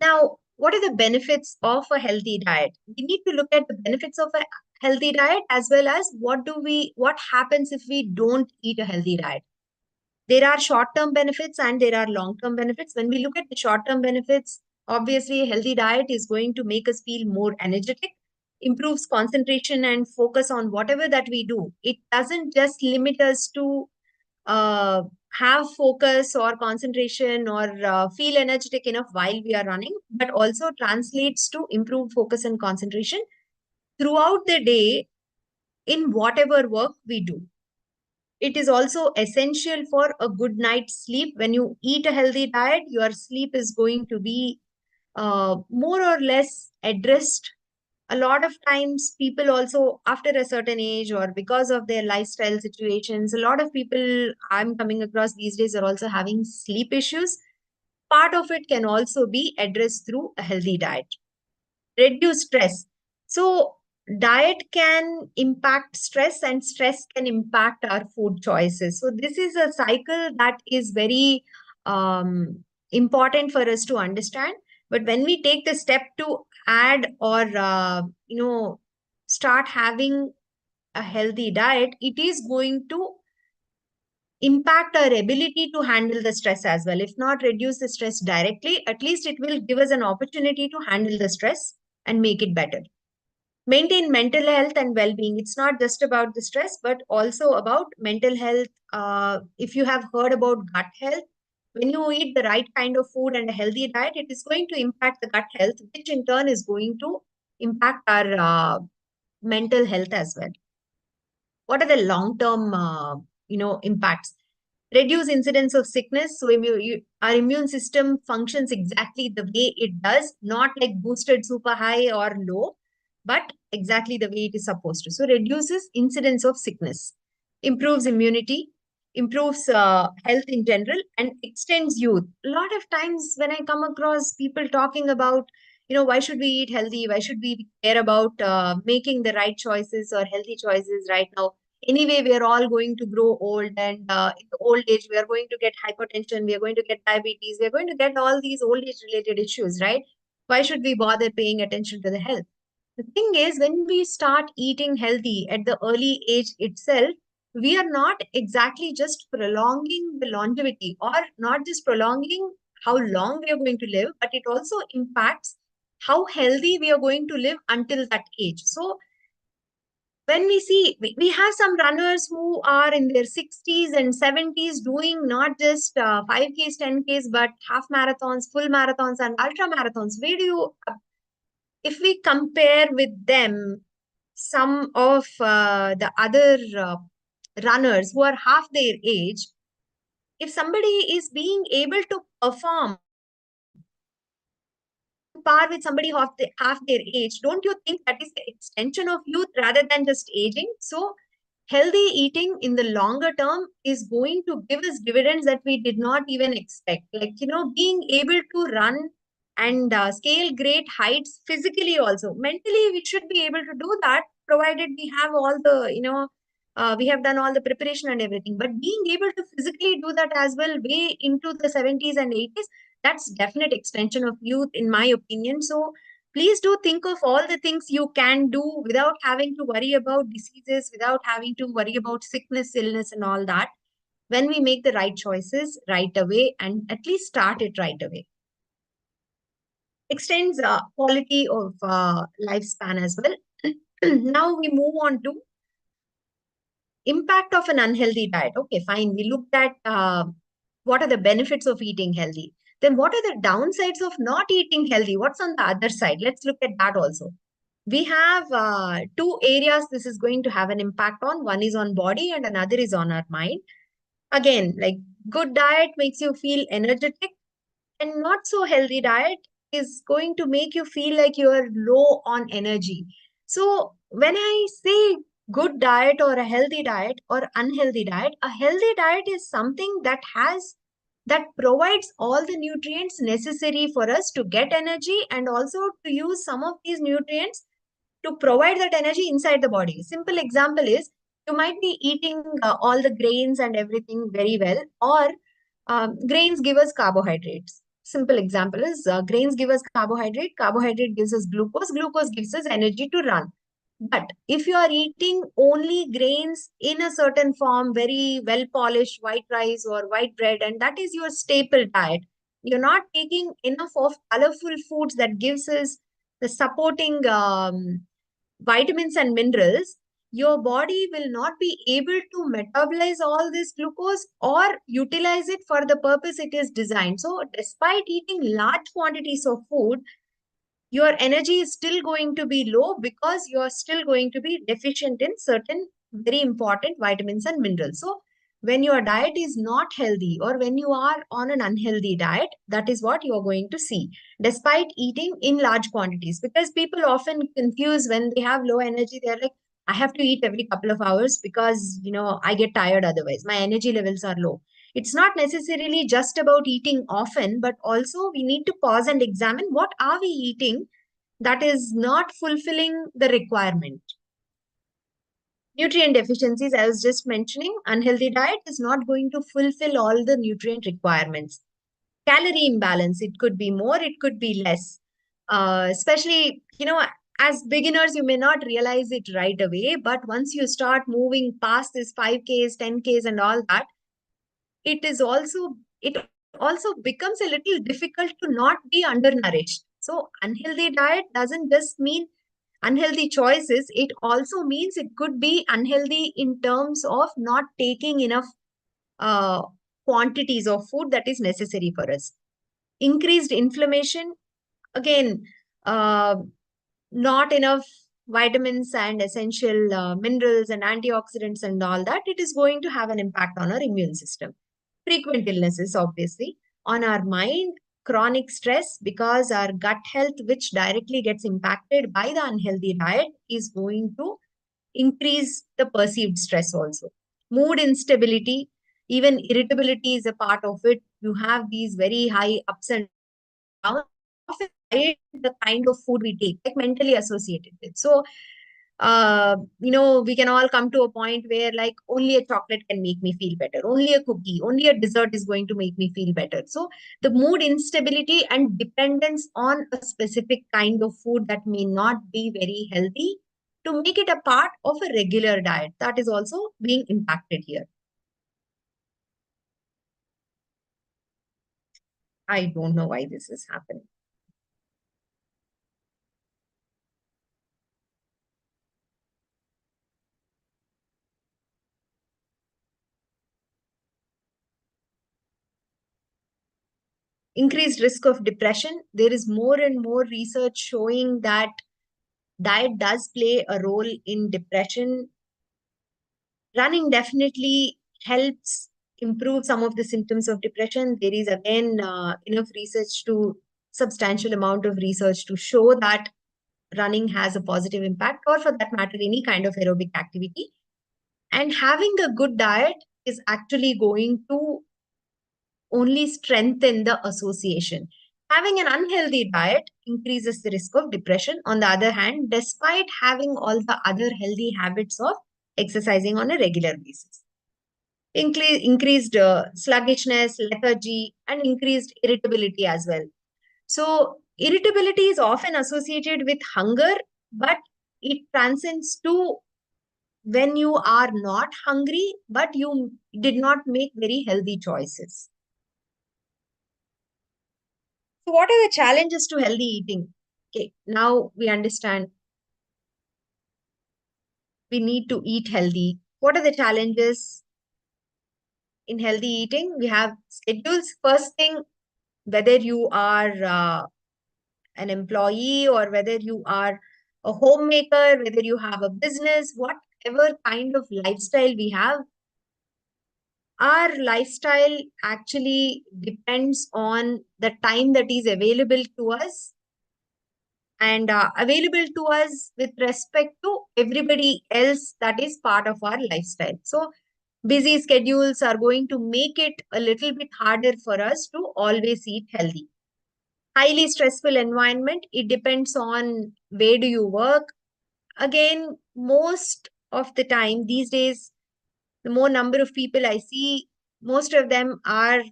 Now, what are the benefits of a healthy diet? We need to look at the benefits of a healthy diet as well as what happens if we don't eat a healthy diet. There are short-term benefits and there are long-term benefits. When we look at the short-term benefits, obviously a healthy diet is going to make us feel more energetic, improves concentration and focus on whatever that we do. It doesn't just limit us to have focus or concentration or feel energetic enough while we are running, but also translates to improved focus and concentration throughout the day in whatever work we do. It is also essential for a good night's sleep. When you eat a healthy diet, your sleep is going to be more or less addressed. A lot of times people also after a certain age or because of their lifestyle situations, a lot of people I'm coming across these days are also having sleep issues. Part of it can also be addressed through a healthy diet. Reduce stress. So diet can impact stress and stress can impact our food choices. So this is a cycle that is very important for us to understand. But when we take the step to add or start having a healthy diet, it is going to impact our ability to handle the stress as well. If not reduce the stress directly, at least it will give us an opportunity to handle the stress and make it better. Maintain mental health and well-being. It's not just about the stress, but also about mental health. If you have heard about gut health, when you eat the right kind of food and a healthy diet, it is going to impact the gut health, which in turn is going to impact our mental health as well. What are the long-term, impacts? Reduce incidence of sickness. So our immune system functions exactly the way it does, not like boosted super high or low, but exactly the way it is supposed to. So reduces incidence of sickness, improves immunity, improves health in general, and extends youth. A lot of times when I come across people talking about, why should we eat healthy? Why should we care about making the right choices or healthy choices right now? Anyway, we are all going to grow old, and in the old age, we are going to get hypertension, we are going to get diabetes, we are going to get all these old age related issues, right? Why should we bother paying attention to the health? The thing is, when we start eating healthy at the early age itself, we are not exactly just prolonging the longevity or not just prolonging how long we are going to live, but it also impacts how healthy we are going to live until that age. So when we see, we have some runners who are in their 60s and 70s doing not just 5Ks, 10Ks, but half marathons, full marathons, and ultra marathons. Where do you, if we compare with them, some of the other runners who are half their age, if somebody is being able to perform par with somebody half their age, don't you think that is the extension of youth rather than just aging? So healthy eating in the longer term is going to give us dividends that we did not even expect. Like, being able to run and scale great heights physically also. Mentally, we should be able to do that, provided we have all the, we have done all the preparation and everything. But being able to physically do that as well, way into the 70s and 80s, that's definite extension of youth, in my opinion. So please do think of all the things you can do without having to worry about diseases, without having to worry about sickness, illness, and all that, when we make the right choices right away, and at least start it right away. Extends quality of lifespan as well. Now we move on to impact of an unhealthy diet. Okay, fine. We looked at what are the benefits of eating healthy. Then what are the downsides of not eating healthy? What's on the other side? Let's look at that also. We have two areas this is going to have an impact on. One is on body and another is on our mind. Again, like good diet makes you feel energetic, and not so healthy diet is going to make you feel like you are low on energy. So when I say good diet or a healthy diet or unhealthy diet, a healthy diet is something that provides all the nutrients necessary for us to get energy, and also to use some of these nutrients to provide that energy inside the body. Simple example is, you might be eating all the grains and everything very well, or grains give us carbohydrates. Simple example is, grains give us carbohydrate, carbohydrate gives us glucose, glucose gives us energy to run. But if you are eating only grains in a certain form, very well polished white rice or white bread, and that is your staple diet, you're not taking enough of colorful foods that gives us the supporting vitamins and minerals, your body will not be able to metabolize all this glucose or utilize it for the purpose it is designed. So despite eating large quantities of food, your energy is still going to be low, because you're still going to be deficient in certain very important vitamins and minerals. So when your diet is not healthy, or when you are on an unhealthy diet, that is what you're going to see, despite eating in large quantities. Because people often confuse when they have low energy, they're like, I have to eat every couple of hours because, I get tired otherwise. My energy levels are low. It's not necessarily just about eating often, but also we need to pause and examine what are we eating that is not fulfilling the requirement. Nutrient deficiencies, I was just mentioning, unhealthy diet is not going to fulfill all the nutrient requirements. Calorie imbalance, it could be more, it could be less. Especially, as beginners, you may not realize it right away, but once you start moving past this 5Ks, 10Ks and all that, it also becomes a little difficult to not be undernourished. So unhealthy diet doesn't just mean unhealthy choices, it also means it could be unhealthy in terms of not taking enough quantities of food that is necessary for us. Increased inflammation, again, not enough vitamins and essential minerals and antioxidants and all that, it is going to have an impact on our immune system. Frequent illnesses, obviously, on our mind, chronic stress, because our gut health, which directly gets impacted by the unhealthy diet, is going to increase the perceived stress also. Mood instability, even irritability is a part of it. You have these very high ups and downs, often the kind of food we take, like mentally associated with. So we can all come to a point where like only a chocolate can make me feel better. Only a cookie, only a dessert is going to make me feel better. So the mood instability and dependence on a specific kind of food that may not be very healthy, to make it a part of a regular diet, that is also being impacted here. I don't know why this is happening. Increased risk of depression. There is more and more research showing that diet does play a role in depression. Running definitely helps improve some of the symptoms of depression. There is again enough research, to substantial amount of research, to show that running has a positive impact, or for that matter, any kind of aerobic activity. And having a good diet is actually going to only strengthen the association. Having an unhealthy diet increases the risk of depression. On the other hand, despite having all the other healthy habits of exercising on a regular basis. Increased sluggishness, lethargy, and increased irritability as well. So, irritability is often associated with hunger, but it transcends to when you are not hungry, but you did not make very healthy choices. So, what are the challenges to healthy eating? Okay, now we understand we need to eat healthy. What are the challenges in healthy eating? We have schedules. First thing, whether you are an employee or whether you are a homemaker, whether you have a business, whatever kind of lifestyle we have, our lifestyle actually depends on the time that is available to us and available to us with respect to everybody else that is part of our lifestyle. So, busy schedules are going to make it a little bit harder for us to always eat healthy. Highly stressful environment, it depends on where do you work. Again, most of the time these days, the more number of people I see, most of them are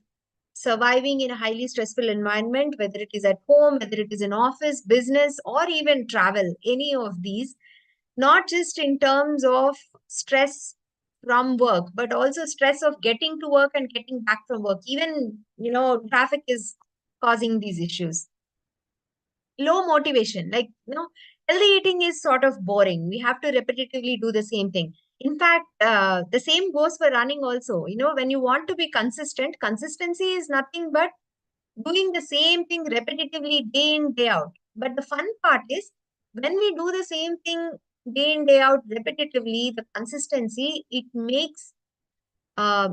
surviving in a highly stressful environment, whether it is at home, whether it is in office, business, or even travel, any of these, not just in terms of stress from work, but also stress of getting to work and getting back from work. Even, traffic is causing these issues. Low motivation, healthy eating is sort of boring. We have to repetitively do the same thing. In fact, the same goes for running also. When you want to be consistent, consistency is nothing but doing the same thing repetitively day in, day out. But the fun part is when we do the same thing day in, day out repetitively, the consistency, it makes a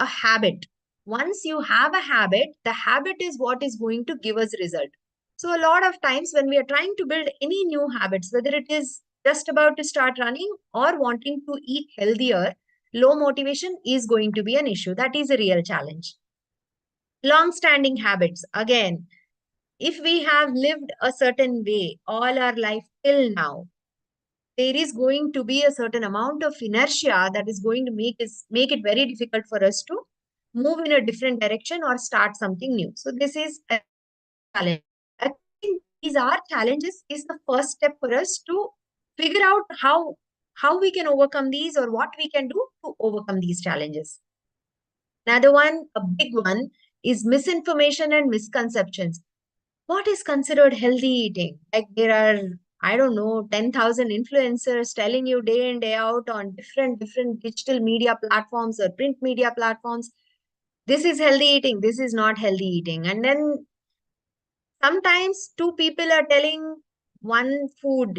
habit. Once you have a habit, the habit is what is going to give us result. So a lot of times when we are trying to build any new habits, whether it is just about to start running or wanting to eat healthier, low motivation is going to be an issue. That is a real challenge. Long-standing habits. Again, if we have lived a certain way all our life till now, there is going to be a certain amount of inertia that is going to make it very difficult for us to move in a different direction or start something new. So this is a challenge. I think these are challenges is the first step for us to figure out how we can overcome these or what we can do to overcome these challenges. Another one, a big one, is misinformation and misconceptions. What is considered healthy eating? Like there are, I don't know, 10,000 influencers telling you day in, day out on different digital media platforms or print media platforms. This is healthy eating. This is not healthy eating. And then sometimes two people are telling one food,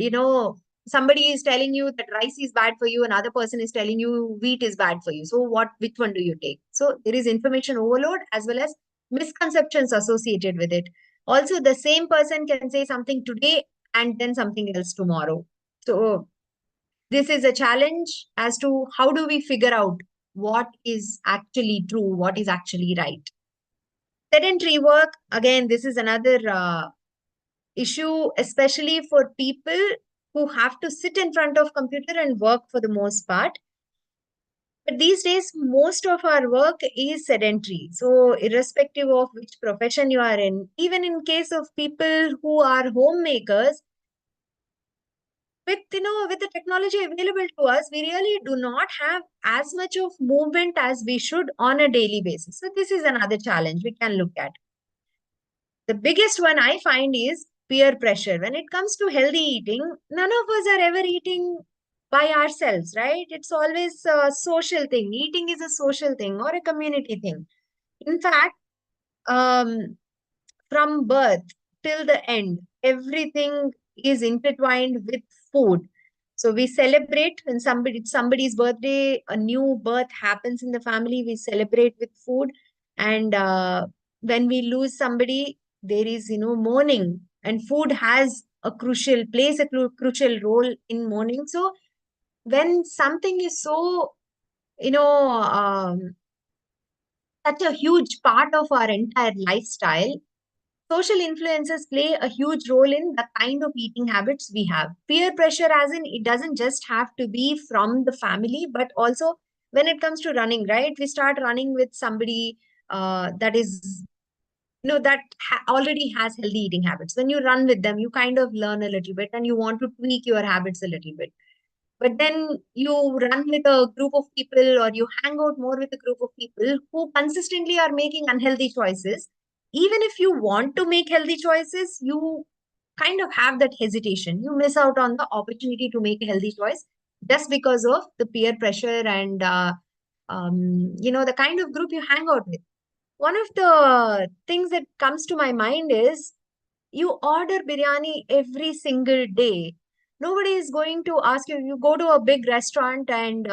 somebody is telling you that rice is bad for you, another person is telling you wheat is bad for you. So which one do you take? So there is information overload as well as misconceptions associated with it. Also, the same person can say something today and then something else tomorrow. So this is a challenge as to how do we figure out what is actually true, what is actually right. Sedentary work, again, this is another issue, especially for people who have to sit in front of computer and work for the most part. But these days, most of our work is sedentary. So irrespective of which profession you are in, even in case of people who are homemakers, with the technology available to us, we really do not have as much of movement as we should on a daily basis. So this is another challenge we can look at. The biggest one I find is peer pressure. When it comes to healthy eating, none of us are ever eating by ourselves, right? It's always a social thing. Eating is a social thing or a community thing. In fact, from birth till the end, everything is intertwined with food. So we celebrate when somebody's birthday, a new birth happens in the family, we celebrate with food. And when we lose somebody, there is, mourning, and food plays a crucial role in mourning. So when something is so, such a huge part of our entire lifestyle, social influences play a huge role in the kind of eating habits we have. Peer pressure, as in, it doesn't just have to be from the family, but also when it comes to running, right? We start running with somebody that is, that already has healthy eating habits. When you run with them, you kind of learn a little bit and you want to tweak your habits a little bit. But then you run with a group of people, or you hang out more with a group of people who consistently are making unhealthy choices. Even if you want to make healthy choices, you kind of have that hesitation. You miss out on the opportunity to make a healthy choice just because of the peer pressure and, the kind of group you hang out with. One of the things that comes to my mind is you order biryani every single day. Nobody is going to ask you. You go to a big restaurant and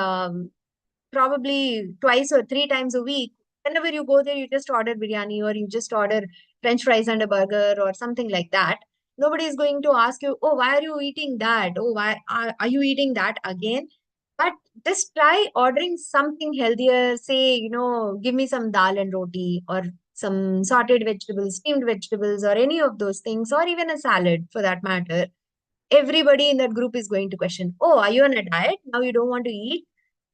probably twice or three times a week. Whenever you go there, you just order biryani or you just order French fries and a burger or something like that. Nobody is going to ask you, oh, why are you eating that? Oh, why are you eating that again? But just try ordering something healthier. Say, give me some dal and roti, or some sorted vegetables, steamed vegetables, or any of those things, or even a salad for that matter. Everybody in that group is going to question, oh, are you on a diet? Now you don't want to eat?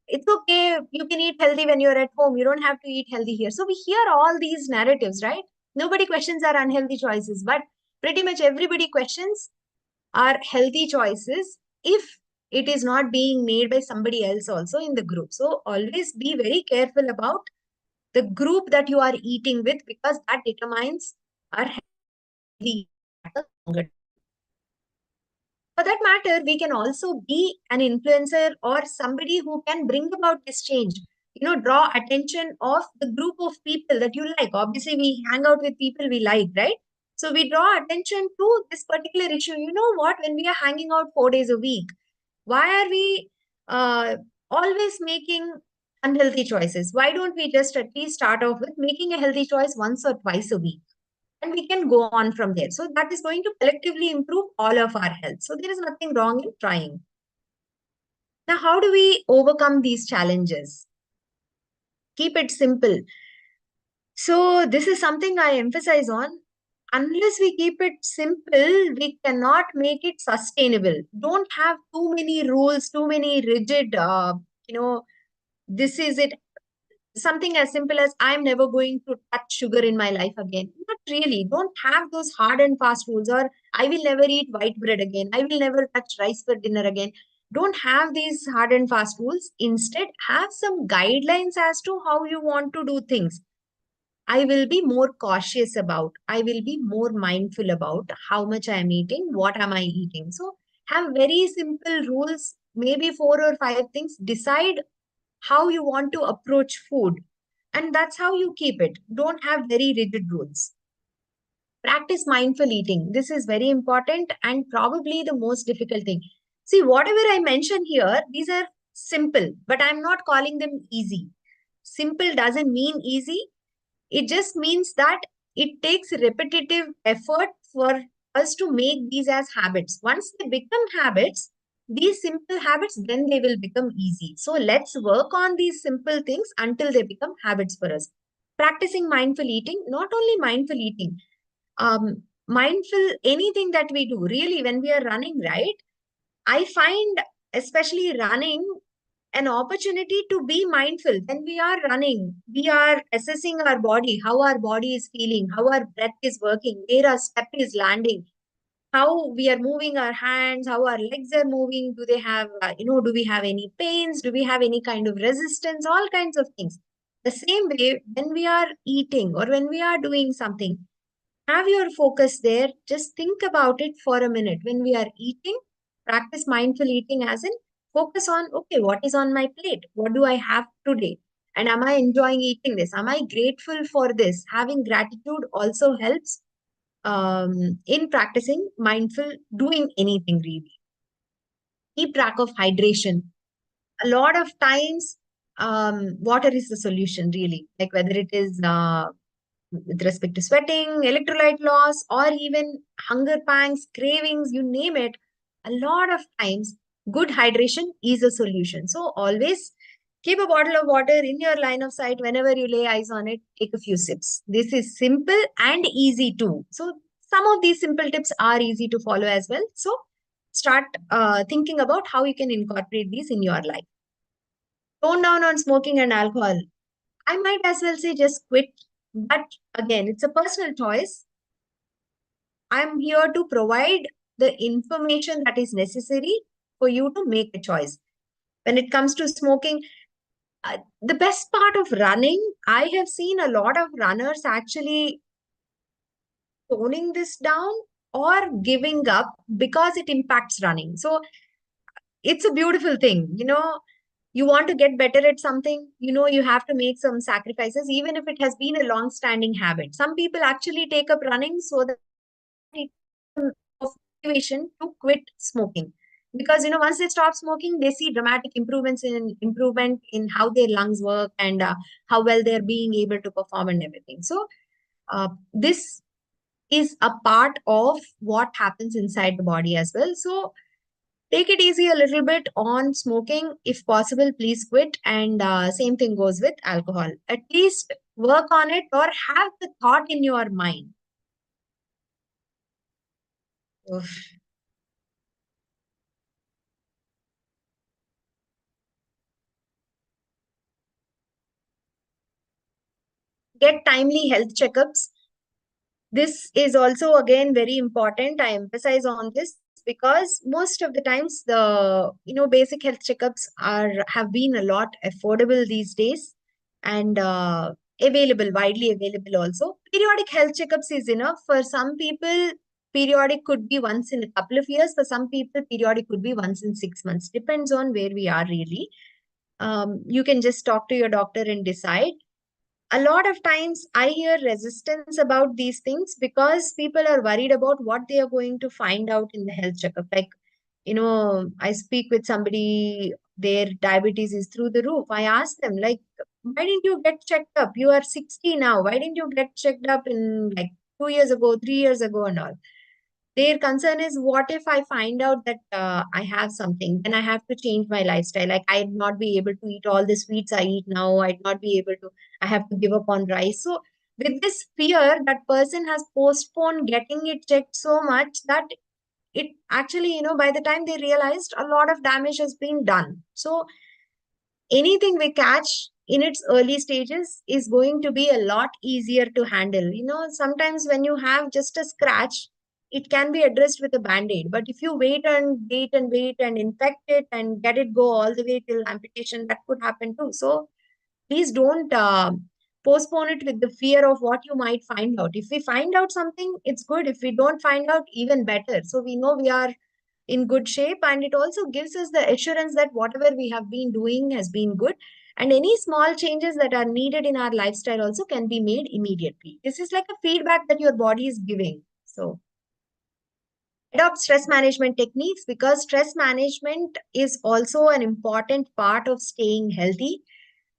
It's okay. You can eat healthy when you're at home. You don't have to eat healthy here. So we hear all these narratives, right? Nobody questions our unhealthy choices, but pretty much everybody questions our healthy choices if it is not being made by somebody else also in the group. So always be very careful about the group that you are eating with, because that determines our healthy at the longer. For that matter, we can also be an influencer or somebody who can bring about this change. Draw attention of the group of people that you like. Obviously, we hang out with people we like, right? So we draw attention to this particular issue. You know what? When we are hanging out 4 days a week, why are we always making unhealthy choices? Why don't we just at least start off with making a healthy choice once or twice a week? And we can go on from there. So that is going to collectively improve all of our health. So there is nothing wrong in trying. Now, how do we overcome these challenges? Keep it simple. So this is something I emphasize on. Unless we keep it simple, we cannot make it sustainable. Don't have too many rules, too many rigid, this is it. Something as simple as I'm never going to touch sugar in my life again. Not really. Don't have those hard and fast rules, or I will never eat white bread again. I will never touch rice for dinner again. Don't have these hard and fast rules. Instead, have some guidelines as to how you want to do things. I will be more cautious about, I will be more mindful about how much I am eating, what am I eating. So have very simple rules, maybe 4 or 5 things. Decide how you want to approach food, and that's how you keep it. Don't have very rigid rules. Practice mindful eating. This is very important and probably the most difficult thing. See, whatever I mention here, these are simple, but I'm not calling them easy. Simple doesn't mean easy. It just means that it takes repetitive effort for us to make these as habits. Once they become habits, these simple habits, then they will become easy. So let's work on these simple things until they become habits for us. Practicing mindful eating, not only mindful eating, mindful anything that we do. Really, when we are running, right? I find, especially running, an opportunity to be mindful. When we are running, we are assessing our body, how our body is feeling, how our breath is working, where our step is landing, how we are moving our hands, how our legs are moving. Do they have, do we have any pains? Do we have any kind of resistance? All kinds of things. The same way, when we are eating or when we are doing something, have your focus there. Just think about it for a minute. When we are eating, practice mindful eating, as in focus on, okay, what is on my plate? What do I have today? And am I enjoying eating this? Am I grateful for this? Having gratitude also helps in practicing mindful doing anything really. Keep track of hydration. A lot of times, water is the solution really. Like whether it is with respect to sweating, electrolyte loss, or even hunger pangs, cravings, you name it, a lot of times good hydration is a solution. So always Keep a bottle of water in your line of sight. Whenever you lay eyes on it, take a few sips. This is simple and easy too. So some of these simple tips are easy to follow as well. So start thinking about how you can incorporate these in your life. Tone down on smoking and alcohol. I might as well say just quit. But again, it's a personal choice. I'm here to provide the information that is necessary for you to make a choice. When it comes to smoking, the best part of running, I have seen a lot of runners actually toning this down or giving up because it impacts running. So it's a beautiful thing. You want to get better at something, you have to make some sacrifices, even if it has been a long standing habit. Some people actually take up running so that of motivation to quit smoking, because once they stop smoking, they see dramatic improvement in how their lungs work and how well they're being able to perform and everything. So this is a part of what happens inside the body as well. So take it easy a little bit on smoking. If possible, please quit. And same thing goes with alcohol. At least work on it or have the thought in your mind. Oof. Get timely health checkups. This is also again very important. I emphasize on this because most of the times the basic health checkups have been a lot affordable these days and widely available also. Periodic health checkups is enough. For some people, periodic could be once in a couple of years. For some people, periodic could be once in 6 months. Depends on where we are really. You can just talk to your doctor and decide. A lot of times I hear resistance about these things because people are worried about what they are going to find out in the health checkup. Like, I speak with somebody, their diabetes is through the roof. I ask them, like, why didn't you get checked up? You are 60 now. Why didn't you get checked up in like 2 years ago, 3 years ago and all? Their concern is, what if I find out that I have something, then I have to change my lifestyle. Like I'd not be able to eat all the sweets I eat now. I'd not be able to, I have to give up on rice. So with this fear, that person has postponed getting it checked so much that it actually, by the time they realized, a lot of damage has been done. So anything we catch in its early stages is going to be a lot easier to handle. Sometimes when you have just a scratch, it can be addressed with a band-aid. But if you wait and wait and wait and infect it and get it go all the way till amputation, that could happen too. So please don't postpone it with the fear of what you might find out. If we find out something, it's good. If we don't find out, even better. So we know we are in good shape, and it also gives us the assurance that whatever we have been doing has been good, and any small changes that are needed in our lifestyle also can be made immediately. This is like a feedback that your body is giving. So adopt stress management techniques, because stress management is also an important part of staying healthy.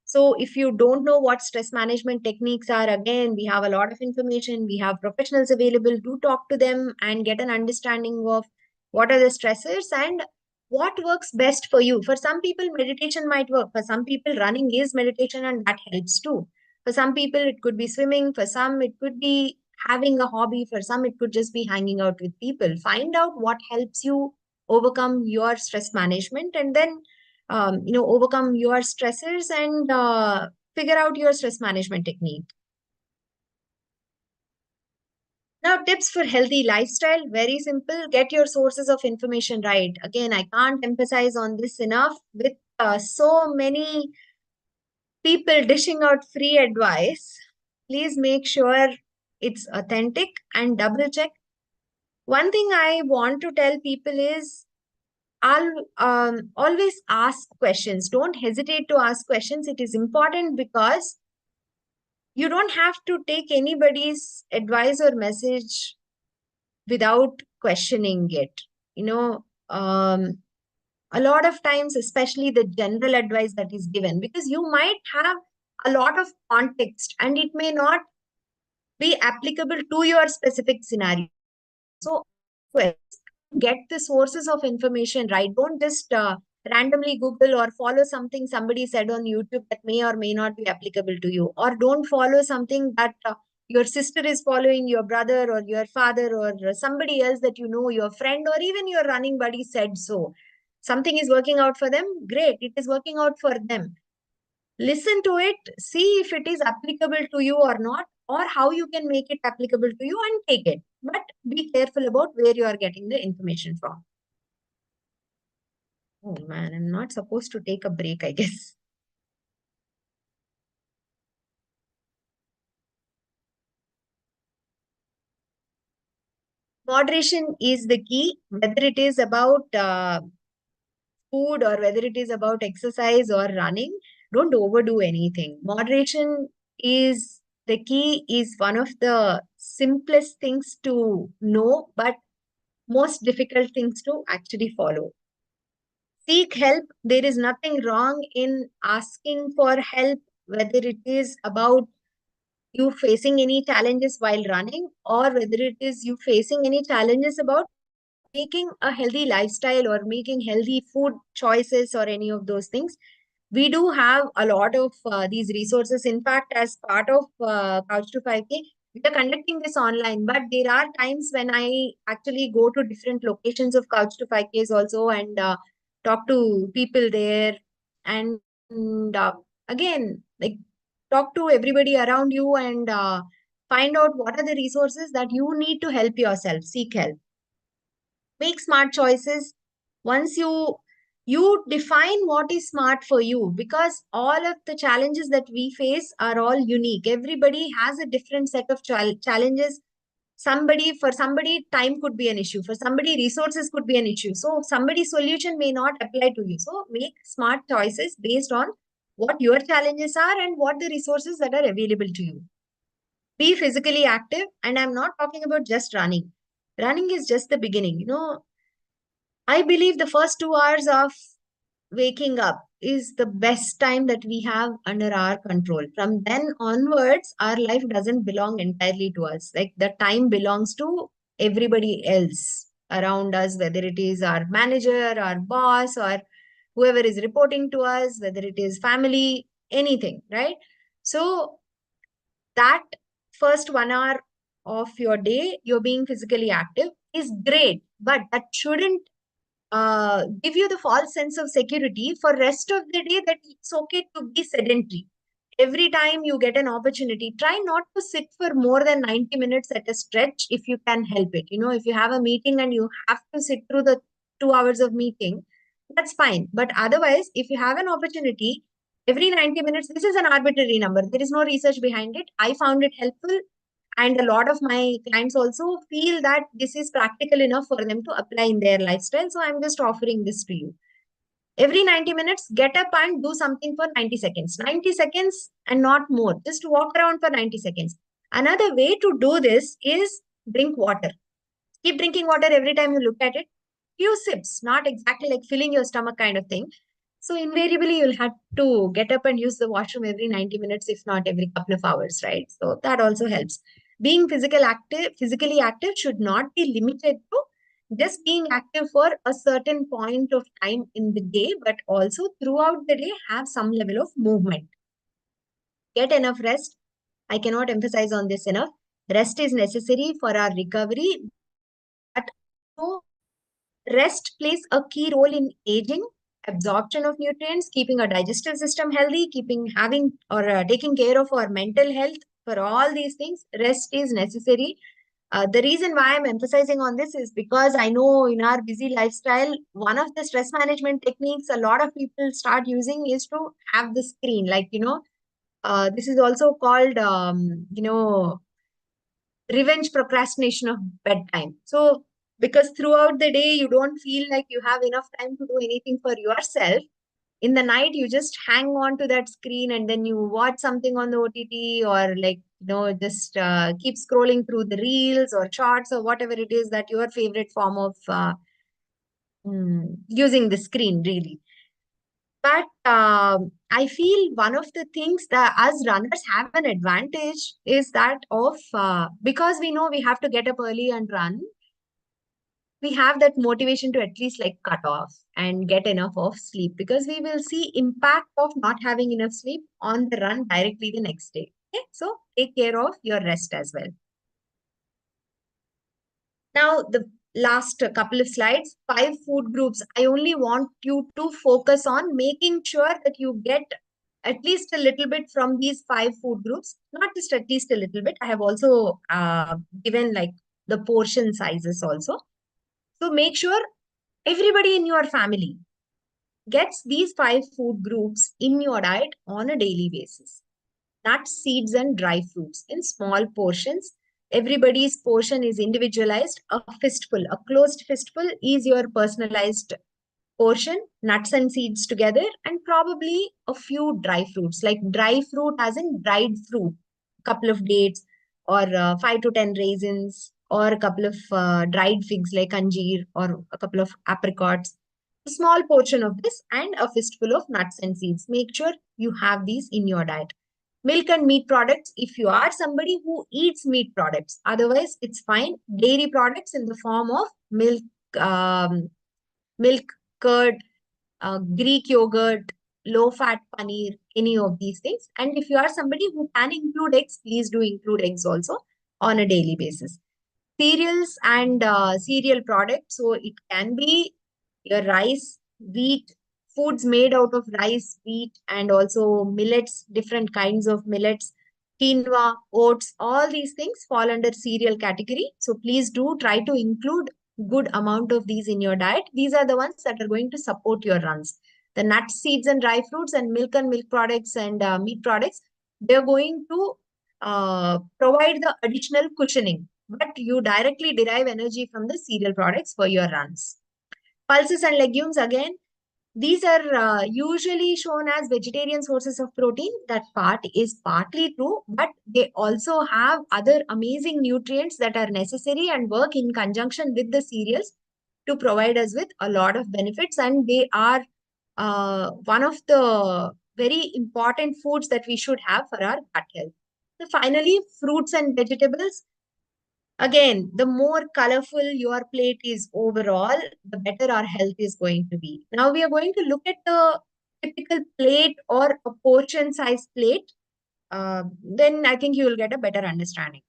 So if you don't know what stress management techniques are, again, we have a lot of information. We have professionals available. Do talk to them and get an understanding of what are the stressors and what works best for you. For some people, meditation might work. For some people, running is meditation and that helps too. For some people, it could be swimming. For some, it could be having a hobby. For some, it could just be hanging out with people. Find out what helps you overcome your stress management, and then overcome your stressors and figure out your stress management technique. Now, tips for healthy lifestyle, very simple. Get your sources of information right. Again, I can't emphasize on this enough. With so many people dishing out free advice, please make sure it's authentic and double check. One thing I want to tell people is, I'll always ask questions. Don't hesitate to ask questions. It is important because you don't have to take anybody's advice or message without questioning it. A lot of times, especially the general advice that is given, because you might have a lot of context and it may not be applicable to your specific scenario. So get the sources of information right. Don't just randomly Google or follow something somebody said on YouTube that may or may not be applicable to you, or don't follow something that your sister is following, your brother or your father or somebody else that you know, your friend or even your running buddy said so. Something is working out for them, great, it is working out for them. Listen to it, see if it is applicable to you or not, or how you can make it applicable to you and take it. But be careful about where you are getting the information from. Oh man, I'm not supposed to take a break, I guess. Moderation is the key, whether it is about food or whether it is about exercise or running. Don't overdo anything. Moderation is the key, is one of the simplest things to know, but most difficult things to actually follow. Seek help. There is nothing wrong in asking for help, whether it is about you facing any challenges while running or whether it is you facing any challenges about making a healthy lifestyle or making healthy food choices or any of those things. We do have a lot of these resources. In fact, as part of Couch to 5K, we are conducting this online, but there are times when I actually go to different locations of Couch to 5Ks also and talk to people there. And again, like talk to everybody around you and find out what are the resources that you need to help yourself. Seek help. Make smart choices. Once you define what is smart for you, because all of the challenges that we face are all unique. Everybody has a different set of challenges. For somebody time could be an issue, for somebody resources could be an issue, so somebody's solution may not apply to you. So make smart choices based on what your challenges are and what the resources that are available to you. Be physically active, and I'm not talking about just running. Running is just the beginning. I believe the first 2 hours of waking up is the best time that we have under our control. From then onwards, our life doesn't belong entirely to us. Like the time belongs to everybody else around us, whether it is our manager, our boss, or whoever is reporting to us, whether it is family, anything, right? So that first 1 hour of your day, you're being physically active is great, but that shouldn't give you the false sense of security for rest of the day that it's okay to be sedentary. Every time you get an opportunity, try not to sit for more than 90 minutes at a stretch if you can help it. If you have a meeting and you have to sit through the 2 hours of meeting, that's fine. But otherwise, if you have an opportunity, every 90 minutes, this is an arbitrary number. There is no research behind it. I found it helpful. And a lot of my clients also feel that this is practical enough for them to apply in their lifestyle. So I'm just offering this to you. Every 90 minutes, get up and do something for 90 seconds. 90 seconds and not more. Just walk around for 90 seconds. Another way to do this is drink water. Keep drinking water every time you look at it. Few sips, not exactly like filling your stomach kind of thing. So invariably, you'll have to get up and use the washroom every 90 minutes, if not every couple of hours, right? So that also helps. Being physically active should not be limited to just being active for a certain point of time in the day, but also throughout the day, have some level of movement. Get enough rest. I cannot emphasize on this enough. Rest is necessary for our recovery. But rest plays a key role in aging, absorption of nutrients, keeping our digestive system healthy, taking care of our mental health. For all these things, rest is necessary. The reason why I'm emphasizing on this is because I know in our busy lifestyle, one of the stress management techniques a lot of people start using is to have the screen. This is also called, revenge procrastination of bedtime. So because throughout the day, you don't feel like you have enough time to do anything for yourself. In the night, you just hang on to that screen and then you watch something on the OTT or just keep scrolling through the reels or shorts or whatever it is that your favorite form of using the screen really. But I feel one of the things that us runners have an advantage is that of because we know we have to get up early and run, we have that motivation to at least like cut off and get enough of sleep, because we will see impact of not having enough sleep on the run directly the next day. Okay, so take care of your rest as well. Now, the last couple of slides, 5 food groups. I only want you to focus on making sure that you get at least a little bit from these 5 food groups, not just at least a little bit. I have also given like the portion sizes also. So make sure everybody in your family gets these 5 food groups in your diet on a daily basis. Nuts, seeds, and dry fruits in small portions. Everybody's portion is individualized. A fistful, a closed fistful is your personalized portion, nuts and seeds together, and probably a few dry fruits, like dry fruit as in dried fruit, a couple of dates, or 5 to 10 raisins, or a couple of dried figs like anjeer, or a couple of apricots. A small portion of this and a fistful of nuts and seeds. Make sure you have these in your diet. Milk and meat products, if you are somebody who eats meat products, otherwise it's fine. Dairy products in the form of milk, milk, curd, Greek yogurt, low-fat paneer, any of these things. And if you are somebody who can include eggs, please do include eggs also on a daily basis. Cereals and cereal products. So it can be your rice, wheat, foods made out of rice, wheat, and also millets, different kinds of millets, quinoa, oats, all these things fall under cereal category. So please do try to include good amount of these in your diet. These are the ones that are going to support your runs. The nuts, seeds, and dry fruits, and milk products and meat products, they're going to provide the additional cushioning, but you directly derive energy from the cereal products for your runs. Pulses and legumes, again, these are usually shown as vegetarian sources of protein. That part is partly true, but they also have other amazing nutrients that are necessary and work in conjunction with the cereals to provide us with a lot of benefits. And they are one of the very important foods that we should have for our gut health. So finally, fruits and vegetables. Again, the more colorful your plate is overall, the better our health is going to be. Now we are going to look at the typical plate or a portion size plate. Then I think you will get a better understanding.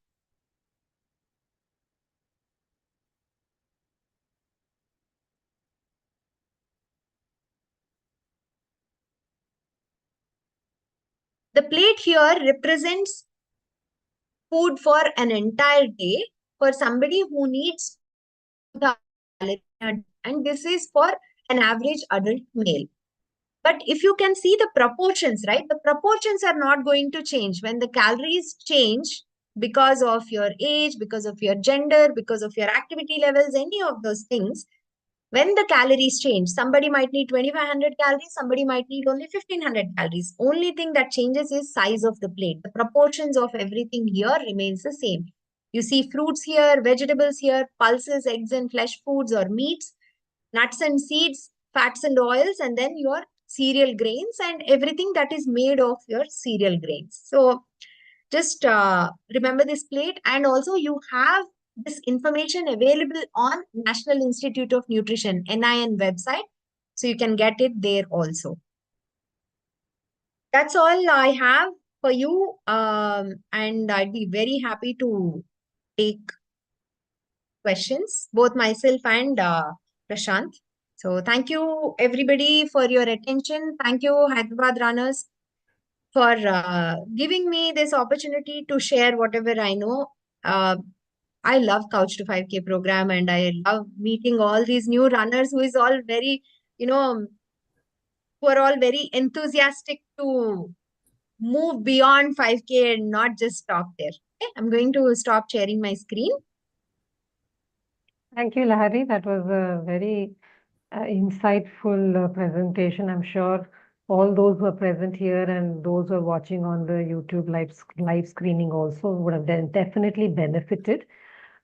The plate here represents food for an entire day for somebody who needs the calorie, and this is for an average adult male. But if you can see the proportions, right? The proportions are not going to change. When the calories change because of your age, because of your gender, because of your activity levels, any of those things, when the calories change, somebody might need 2,500 calories, somebody might need only 1,500 calories. Only thing that changes is size of the plate. The proportions of everything here remains the same. You see fruits here, vegetables here, pulses, eggs and flesh foods or meats, nuts and seeds, fats and oils, and then your cereal grains and everything that is made of your cereal grains. So just remember this plate, and also you have this information available on National Institute of Nutrition, NIN website. So you can get it there also. That's all I have for you. And I'd be very happy to take questions, both myself and Prashant. So thank you everybody for your attention. Thank you Hyderabad Runners for giving me this opportunity to share whatever I know. I love Kouch to 5K program, and I love meeting all these new runners who is all very, who are all very enthusiastic to move beyond 5K and not just stop there. Okay, I'm going to stop sharing my screen. Thank you, Lahari. That was a very insightful presentation. I'm sure all those who are present here and those who are watching on the YouTube live screening also would have definitely benefited.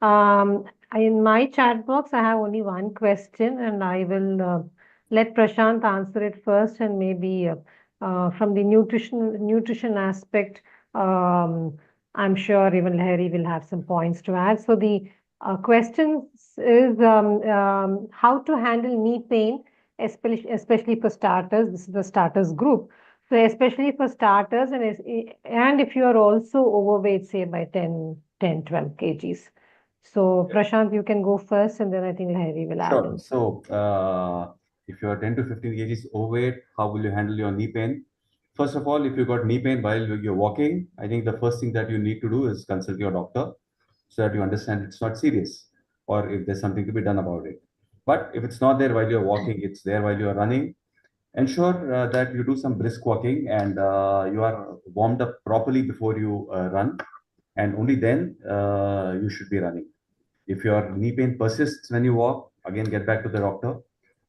In my chat box, I have only one question, and I will let Prashant answer it first, and maybe from the nutrition aspect, I'm sure even Lahari will have some points to add. So the Question is how to handle knee pain, especially for starters. This is the starters group. So especially for starters and if you are also overweight, say by 10, 12 kgs. So Prashant, you can go first and then I think Lahari will add Sure. in. So, if you are 10 to 15 kgs overweight, how will you handle your knee pain? First of all, if you got knee pain while you're walking, I think the first thing that you need to do is consult your doctor so that you understand it's not serious or if there's something to be done about it. But if it's not there while you're walking, it's there while you're running, ensure that you do some brisk walking and you are warmed up properly before you run, and only then you should be running. If your knee pain persists when you walk, again get back to the doctor.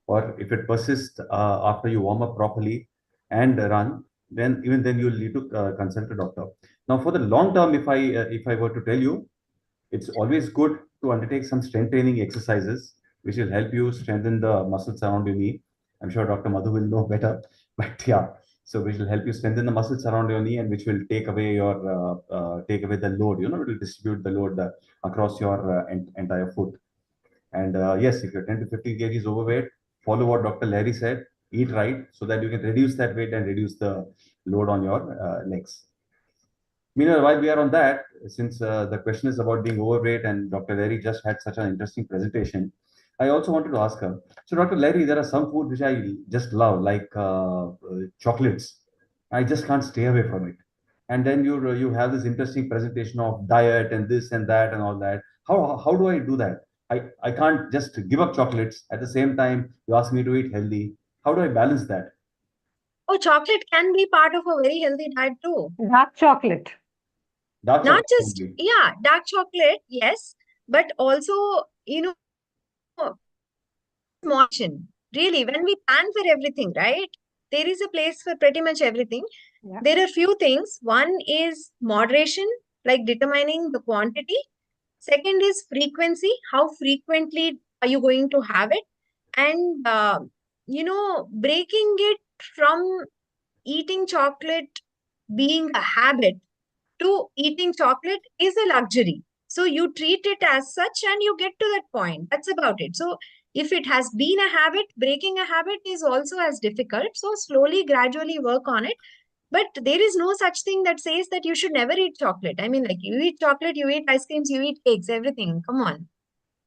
Or if it persists after you warm up properly and run, then even then you'll need to consult a doctor. Now, for the long term, if I were to tell you, it's always good to undertake some strength training exercises, which will help you strengthen the muscles around your knee. I'm sure Dr. Madhu will know better, but yeah, so which will help you strengthen the muscles around your knee and which will take away take away the load. You know, it will distribute the load across your entire foot. And yes, if you're 10 to 15 kgs overweight, follow what Dr. Lahari said. Eat right so that you can reduce that weight and reduce the load on your legs. Meanwhile, while we are on that, since the question is about being overweight and Dr. Larry just had such an interesting presentation, I also wanted to ask her. So, Dr. Larry, there are some foods which I just love, like chocolates. I just can't stay away from it. And then you have this interesting presentation of diet and this and that and all that. How do I do that? I can't just give up chocolates. At the same time, you ask me to eat healthy. How do I balance that? Oh, chocolate can be part of a very healthy diet too. Dark chocolate. Dark Not chocolate just, only. yeah, dark chocolate, yes, but also, moderation. Really, when we plan for everything, right? There is a place for pretty much everything. Yeah. There are few things. One is moderation, like determining the quantity. Second is frequency. How frequently are you going to have it? And, breaking it from eating chocolate being a habit to eating chocolate is a luxury. So you treat it as such and you get to that point. That's about it. So if it has been a habit, breaking a habit is also as difficult. So slowly, gradually work on it. But there is no such thing that says that you should never eat chocolate. I mean, like you eat chocolate, you eat ice creams, you eat cakes, everything. Come on.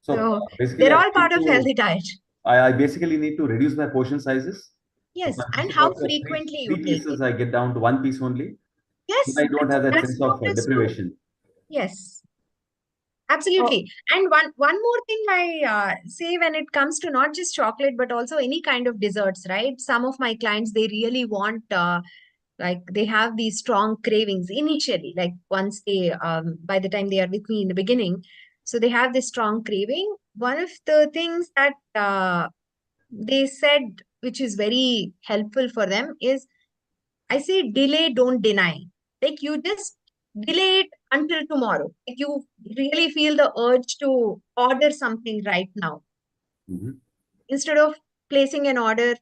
So So basically, they're I all need part of to healthy diet. I basically need to reduce my portion sizes. So if Yes. I'm And eating how out of frequently you three take pieces, it. I get down to one piece only. So Yes, I don't have that that's sense what of is true. deprivation. Yes. Oh, Absolutely. And one more thing I say when it comes to not just chocolate, but also any kind of desserts, right? Some of my clients, they really want, like they have these strong cravings initially, like once they, by the time they are with me in the beginning. So they have this strong craving. One of the things that they said, which is very helpful for them, is I say delay, don't deny. Like you just delay it until tomorrow. Like you really feel the urge to order something right now. Mhm. Instead of placing an order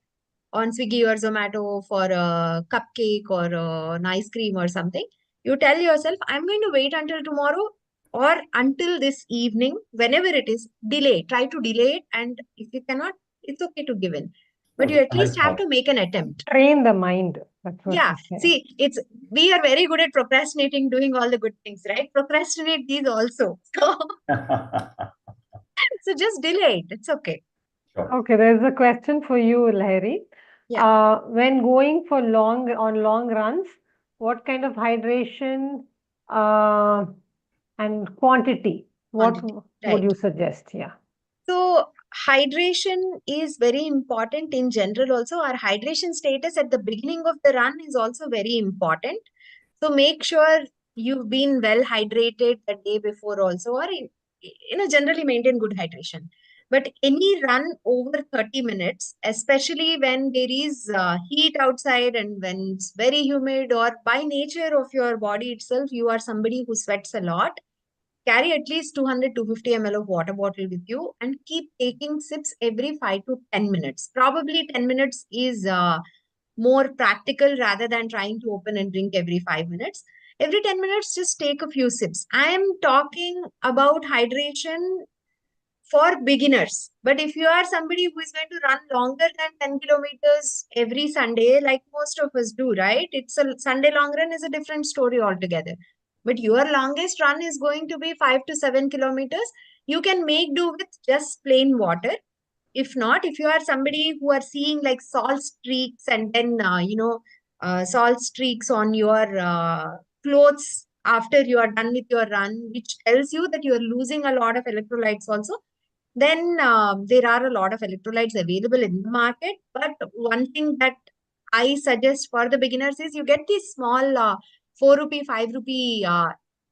on Swiggy or Zomato for a cupcake or an ice cream or something, you tell yourself, I'm going to wait until tomorrow or until this evening, whenever it is, delay. Try to delay it. And if you cannot, it's okay to give in. Oh, But you that's at a nice least have thought. to make an attempt. train the mind. That's what Yeah, you say. see, we are very good at procrastinating, doing all the good things, right? Procrastinate these also. So just delay it. It's okay. Sure. Okay, there's a question for you, Lahari. Yeah, When going for long runs, what kind of hydration uh, and quantity, what quantity. would Right. you suggest? Yeah. So hydration is very important in general also. Our hydration status at the beginning of the run is also very important. So make sure you've been well hydrated the day before also, or generally maintain good hydration. But any run over 30 minutes, especially when there is heat outside and when it's very humid, or by nature of your body itself, you are somebody who sweats a lot, carry at least 200 to 250 ml of water bottle with you and keep taking sips every 5 to 10 minutes. Probably 10 minutes is more practical rather than trying to open and drink every 5 minutes. Every 10 minutes, just take a few sips. I am talking about hydration for beginners. But if you are somebody who is going to run longer than 10 kilometers every Sunday, like most of us do, right? It's a Sunday long run is a different story altogether. But your longest run is going to be 5 to 7 kilometers. You can make do with just plain water. If not, if you are somebody who are seeing like salt streaks and then, salt streaks on your clothes after you are done with your run, which tells you that you are losing a lot of electrolytes also, then there are a lot of electrolytes available in the market. But one thing that I suggest for the beginners is you get these small 4 rupee, 5 rupee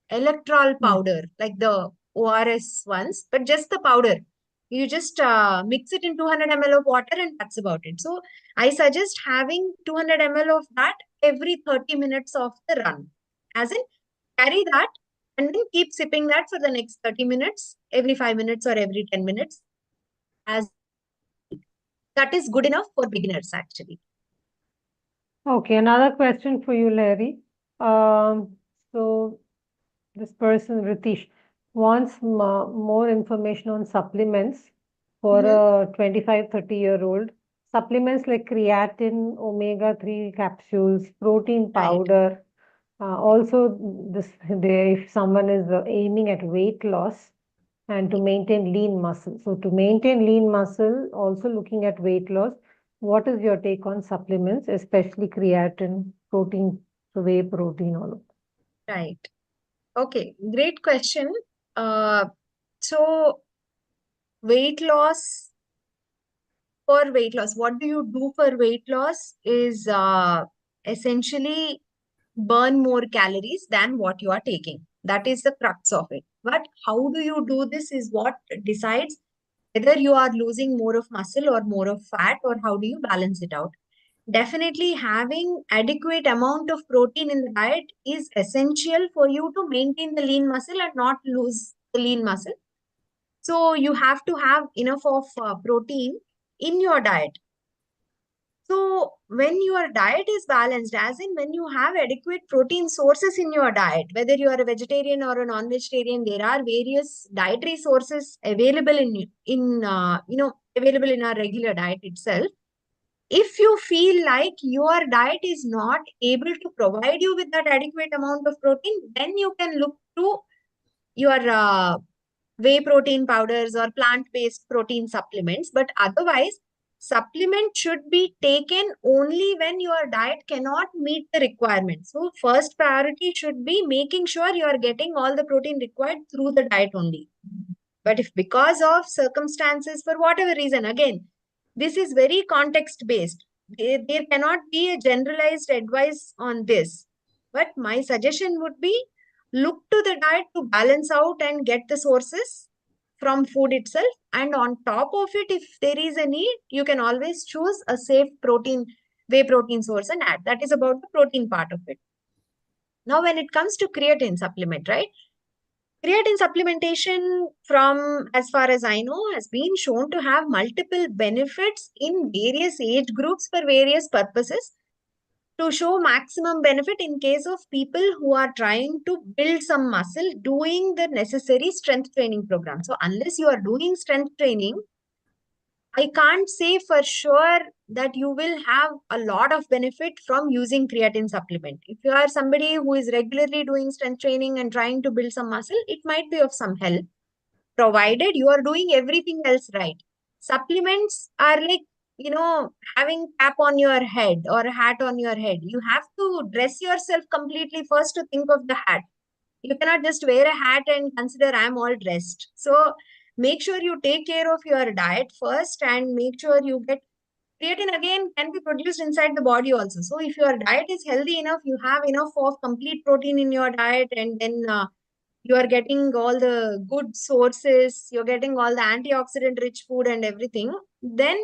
electrol powder, like the ORS ones, but just the powder. You just mix it in 200 ml of water and that's about it. So I suggest having 200 ml of that every 30 minutes of the run. As in, carry that and then keep sipping that for the next 30 minutes, every 5 minutes or every 10 minutes. As that is good enough for beginners actually. Okay, another question for you, Larry. So this person, Ritish, wants more information on supplements for a 25, 30-year-old. Supplements like creatine, omega-3 capsules, protein powder. Also, if someone is aiming at weight loss and to maintain lean muscle. So to maintain lean muscle, also looking at weight loss, what is your take on supplements, especially creatine, protein, whey protein, all of that? Right. Okay, great question. So weight loss, for weight loss, what do you do for weight loss is essentially burn more calories than what you are taking. That is the crux of it. But how do you do this is what decides whether you are losing more of muscle or more of fat, or how do you balance it out. Definitely having adequate amount of protein in the diet is essential for you to maintain the lean muscle and not lose the lean muscle. So you have to have enough of protein in your diet. So when your diet is balanced, as in when you have adequate protein sources in your diet, whether you are a vegetarian or a non-vegetarian, there are various dietary sources available available in our regular diet itself. If you feel like your diet is not able to provide you with that adequate amount of protein, then you can look to your whey protein powders or plant-based protein supplements. But otherwise, supplement should be taken only when your diet cannot meet the requirements. So first priority should be making sure you are getting all the protein required through the diet only. But if because of circumstances, for whatever reason, again, this is very context based. There cannot be a generalized advice on this. But my suggestion would be look to the diet to balance out and get the sources from food itself. And on top of it, if there is a need, you can always choose a safe protein, whey protein source and add. That is about the protein part of it. Now, when it comes to creatine supplement, right? Creatine supplementation, from as far as I know, has been shown to have multiple benefits in various age groups for various purposes, to show maximum benefit in case of people who are trying to build some muscle doing the necessary strength training program. So unless you are doing strength training, I can't say for sure that you will have a lot of benefit from using creatine supplement. If you are somebody who is regularly doing strength training and trying to build some muscle, it might be of some help, provided you are doing everything else right. Supplements are like, having cap on your head or a hat on your head. You have to dress yourself completely first to think of the hat. You cannot just wear a hat and consider I'm all dressed. So make sure you take care of your diet first and make sure you get creatine. Again, can be produced inside the body also. So if your diet is healthy enough, you have enough of complete protein in your diet, and then you are getting all the good sources, you're getting all the antioxidant rich food and everything, then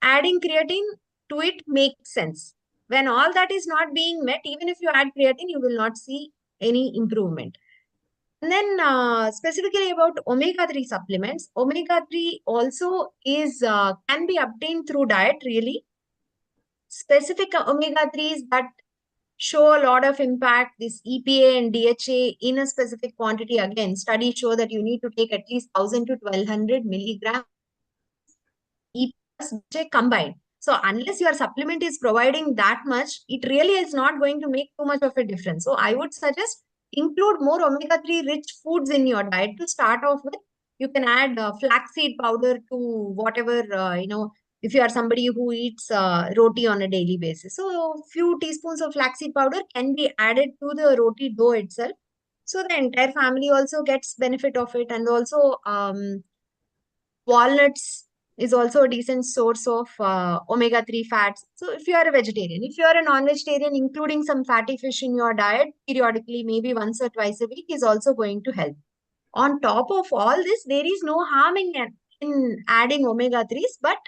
adding creatine to it makes sense. When all that is not being met, even if you add creatine, you will not see any improvement. And then specifically about omega-3 supplements, omega-3 also is can be obtained through diet really. Specific omega-3s that show a lot of impact. This EPA and DHA in a specific quantity, again, studies show that you need to take at least 1000 to 1200 milligrams EPA plus DHA combined. So unless your supplement is providing that much, it really is not going to make too much of a difference. So I would suggest include more omega-3 rich foods in your diet to start off with. You can add flaxseed powder to whatever, if you are somebody who eats roti on a daily basis. So a few teaspoons of flaxseed powder can be added to the roti dough itself. So the entire family also gets benefit of it. And also walnuts is also a decent source of omega-3 fats. So if you are a vegetarian, if you are a non-vegetarian, including some fatty fish in your diet periodically, maybe once or twice a week, is also going to help. On top of all this, there is no harm in adding omega-3s, but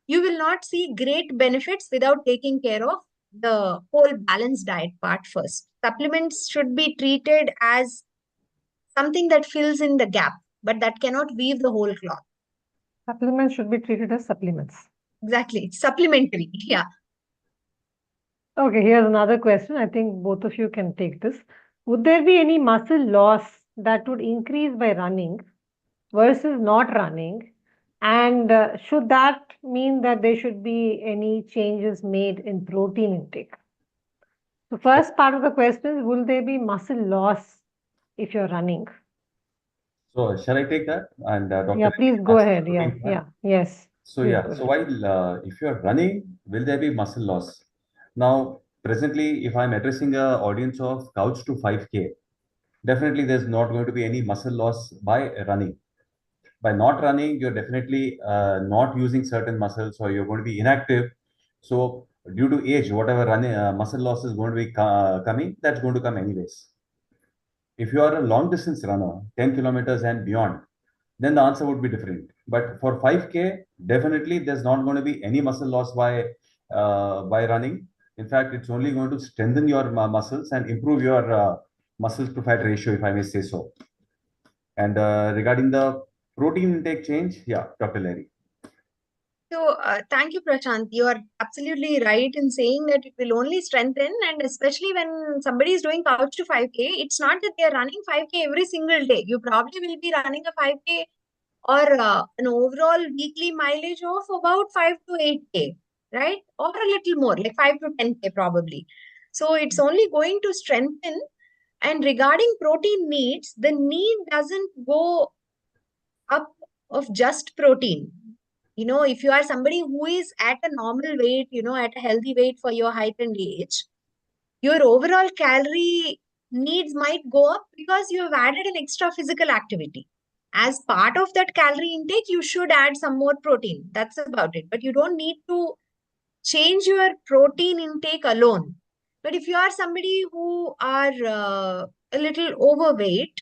you will not see great benefits without taking care of the whole balanced diet part first. Supplements should be treated as something that fills in the gap, but that cannot weave the whole cloth. Supplements should be treated as supplements. Exactly. It's supplementary. Yeah. Okay, here's another question. I think both of you can take this. Would there be any muscle loss that would increase by running versus not running? And should that mean that there should be any changes made in protein intake? The first part of the question is, will there be muscle loss if you're running? So shall I take that? And Dr. Yeah, please go answer ahead. the Yeah, protein part? yeah, yes. So Please yeah, go so ahead. while if you are running, will there be muscle loss? Now, presently, if I'm addressing a audience of Kouch to 5K, definitely there's not going to be any muscle loss by running. By not running, you're definitely not using certain muscles, or you're going to be inactive. So due to age, whatever running muscle loss is going to be coming, that's going to come anyways. If you are a long distance runner, 10 kilometers and beyond, then the answer would be different. But for 5K, definitely there's not going to be any muscle loss by running. In fact, it's only going to strengthen your muscles and improve your muscles to fat ratio, if I may say so. And regarding the protein intake change, yeah, Dr. Lahari. So thank you, Prashant. You are absolutely right in saying that it will only strengthen, and especially when somebody is doing Kouch to 5K, it's not that they are running 5K every single day. You probably will be running a 5K or an overall weekly mileage of about 5 to 8K, right? Or a little more, like 5 to 10K probably. So it's only going to strengthen. And regarding protein needs, the need doesn't go up of just protein. If you are somebody who is at a normal weight, at a healthy weight for your height and age, your overall calorie needs might go up because you have added an extra physical activity. As part of that calorie intake, you should add some more protein. That's about it. But you don't need to change your protein intake alone. But if you are somebody who are a little overweight,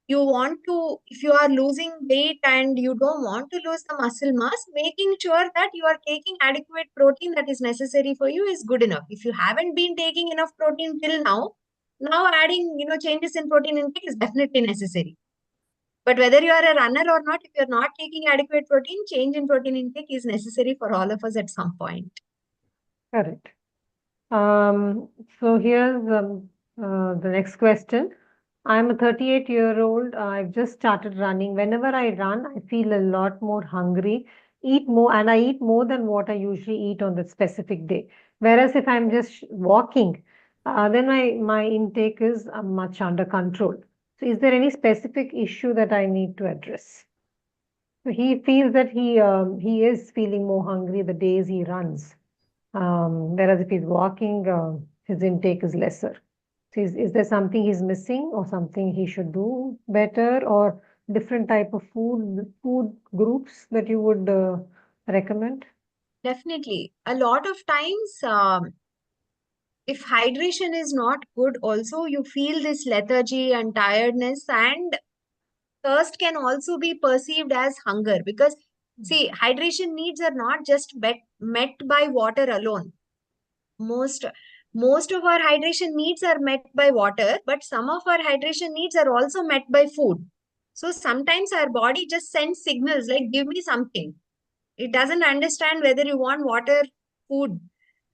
if you are losing weight and you don't want to lose the muscle mass, making sure that you are taking adequate protein that is necessary for you is good enough. If you haven't been taking enough protein till now adding, changes in protein intake is definitely necessary. But whether you are a runner or not, if you're not taking adequate protein, change in protein intake is necessary for all of us at some point. Correct. So here's the next question. I'm a 38-year-old. I've just started running. Whenever I run, I feel a lot more hungry, eat more, and I eat more than what I usually eat on the specific day. Whereas if I'm just walking, then my intake is much under control. So is there any specific issue that I need to address? So he feels that he is feeling more hungry the days he runs. Whereas if he's walking, his intake is lesser. So is there something he's missing or something he should do better, or different type of food groups that you would recommend? Definitely. A lot of times, if hydration is not good, also you feel this lethargy and tiredness, and thirst can also be perceived as hunger, because see, hydration needs are not just met by water alone. Most of our hydration needs are met by water, but some of our hydration needs are also met by food. So sometimes our body just sends signals like, give me something. It doesn't understand whether you want water, food.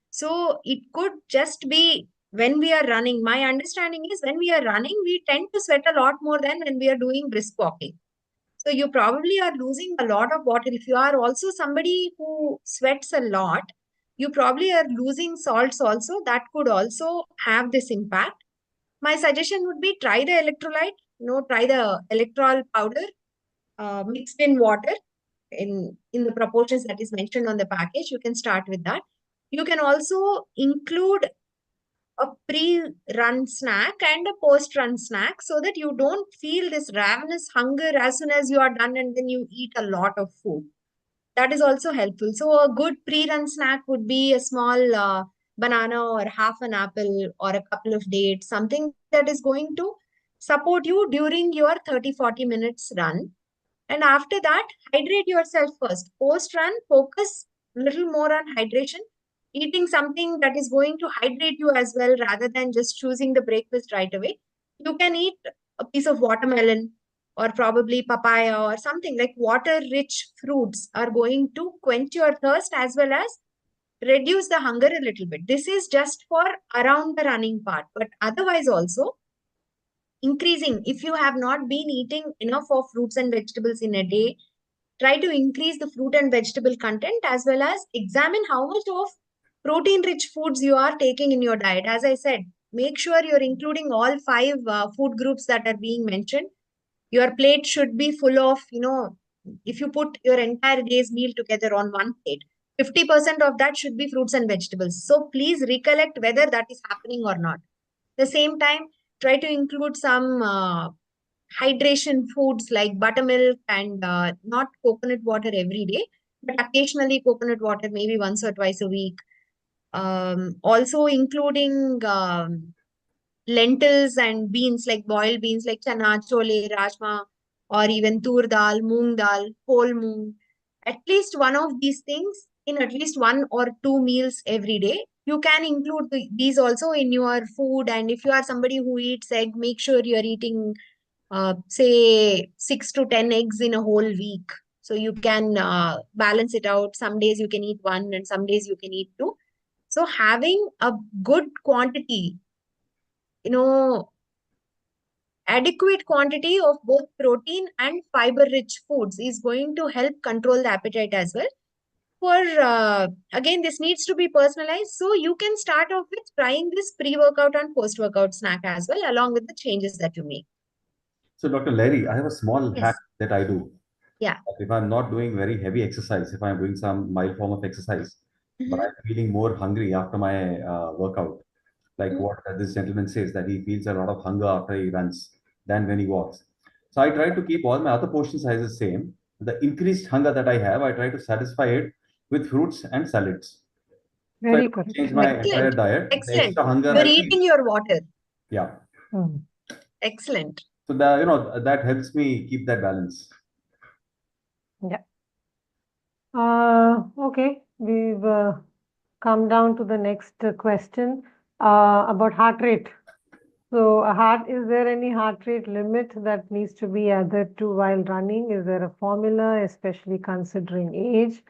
So it could just be when we are running, my understanding is when we are running, we tend to sweat a lot more than when we are doing brisk walking. So you probably are losing a lot of water. If you are also somebody who sweats a lot, you probably are losing salts also. That could also have this impact. My suggestion would be try the electrolyte, try the electrol powder mixed in water in the proportions that is mentioned on the package. You can start with that. You can also include a pre-run snack and a post-run snack so that you don't feel this ravenous hunger as soon as you are done and then you eat a lot of food. That is also helpful. So a good pre-run snack would be a small banana or half an apple or a couple of dates, something that is going to support you during your 30-40 minutes run. And after that, hydrate yourself first. Post run, focus a little more on hydration, eating something that is going to hydrate you as well rather than just choosing the breakfast right away. You can eat a piece of watermelon or probably papaya or something like water rich fruits are going to quench your thirst as well as reduce the hunger a little bit. This is just for around the running part, but otherwise also increasing. If you have not been eating enough of fruits and vegetables in a day, try to increase the fruit and vegetable content as well as examine how much of protein rich foods you are taking in your diet. As I said, make sure you're including all five food groups that are being mentioned. Your plate should be full of, if you put your entire day's meal together on one plate, 50% of that should be fruits and vegetables. So please recollect whether that is happening or not. The same time, try to include some hydration foods like buttermilk and not coconut water every day, but occasionally coconut water maybe once or twice a week. Also including lentils and beans like boiled beans like chana, chole, rajma, or even tur dal, moong dal, whole moong. At least one of these things in at least one or two meals every day. You can include these also in your food. And if you are somebody who eats egg, make sure you're eating, say, 6 to 10 eggs in a whole week. So you can balance it out. Some days you can eat one, and some days you can eat two. So having a good quantity, you know, adequate quantity of both protein and fiber rich foods is going to help control the appetite as well. For again, this needs to be personalized. So you can start off with trying this pre-workout and post-workout snack as well, along with the changes that you make. So, Dr. Larry, I have a small Yes. hack that I do. Yeah. If I'm not doing very heavy exercise, if I'm doing some mild form of exercise, but Mhm. I'm feeling more hungry after my workout, like Mhm. what this gentleman says, that he feels a lot of hunger after he runs than when he walks. So I try to keep all my other portion sizes same. The increased hunger that I have, I try to satisfy it with fruits and salads. So I Very don't good. change my entire Excellent. diet. The Excellent. extra hunger You're I feel. eating your water. Yeah. Mm. Excellent. So that helps me keep that balance. Yeah. Okay. We've come down to the next question about heart rate. So, is there any heart rate limit that needs to be added to while running? Is there a formula, especially considering age?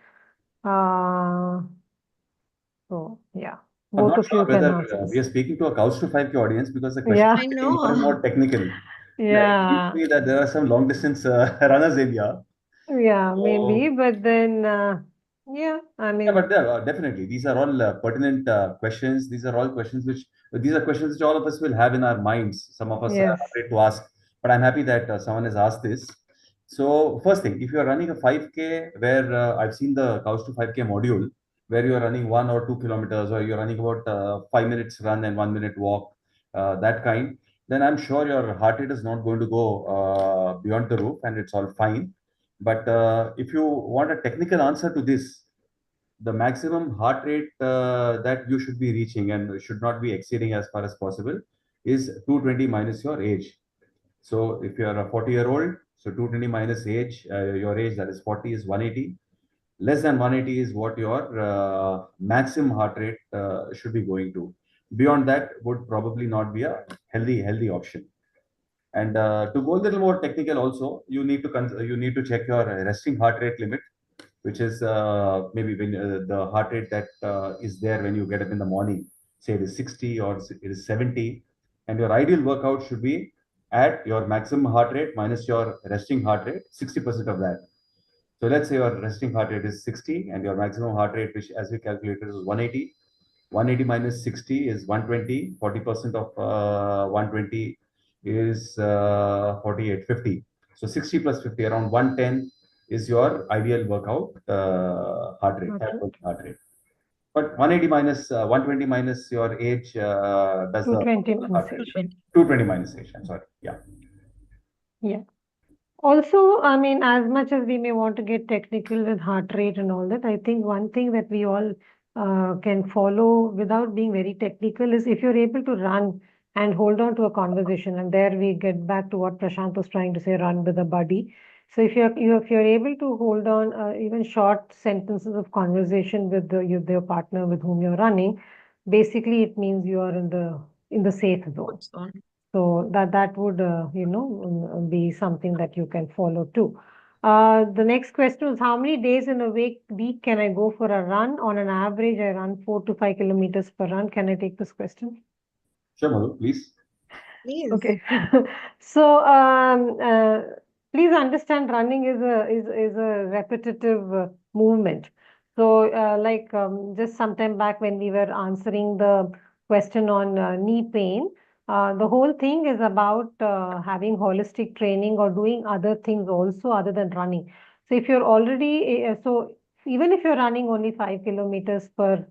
So, yeah, I'm both not of sure you can whether answer we this. are speaking to a Kouch to 5K audience because the question Yeah, I is getting more and know. more technical. Like, it seems to yeah, me that there are some long distance runners in here. yeah, maybe, So, but then, yeah, I yeah, mean, but definitely these are all pertinent questions. These are all questions these are questions which all of us will have in our minds. Some of us are yes, afraid to ask, but I'm happy that someone has asked this. So, first thing, if you are running a 5K, where I've seen the Couch to 5K module, where you are running 1 or 2 kilometers, or you're running about 5 minutes run and 1 minute walk, that kind, then I'm sure your heart rate is not going to go beyond the roof, and it's all fine. But if you want a technical answer to this, the maximum heart rate that you should be reaching and should not be exceeding as far as possible is 220 minus your age. So if you are a 40-year-old, so 220 minus age, your age, that is 40, is 180. Less than 180 is what your maximum heart rate should be going to. Beyond that would probably not be a healthy option. And to go a little more technical, also you need to check your resting heart rate limit, which is maybe when the heart rate that is there when you get up in the morning. say it is 60 or it is 70, and your ideal workout should be at your maximum heart rate minus your resting heart rate, 60% of that. So let's say your resting heart rate is 60 and your maximum heart rate, which as we calculated is 180. 180 minus 60 is 120. 40% of 120 is 48, 50. So 60 plus 50, around 110 is your ideal workout heart rate, heart rate. But 180 minus 120 minus your age does the 220 minus heart rate. age. 220 minus age, I'm sorry. Yeah. Yeah. Also, I mean, as much as we may want to get technical with heart rate and all that, I think one thing that we all can follow without being very technical is if you're able to run and hold on to a conversation, and there we get back to what Prashant was trying to say, run with a buddy. So if you're able to hold on even short sentences of conversation with your partner with whom you're running, basically it means you are in the safe zone. So that would be something that you can follow too. The next question is, how many days in a week can I go for a run? On an average, I run 4 to 5 kilometers per run. Can I take this question? Sure, Madhu, please. Please. Okay. So please understand, running is a repetitive movement. So just sometime back when we were answering the question on knee pain, the whole thing is about having holistic training or doing other things also other than running. So if you're already so even if you're running only 5 kilometers per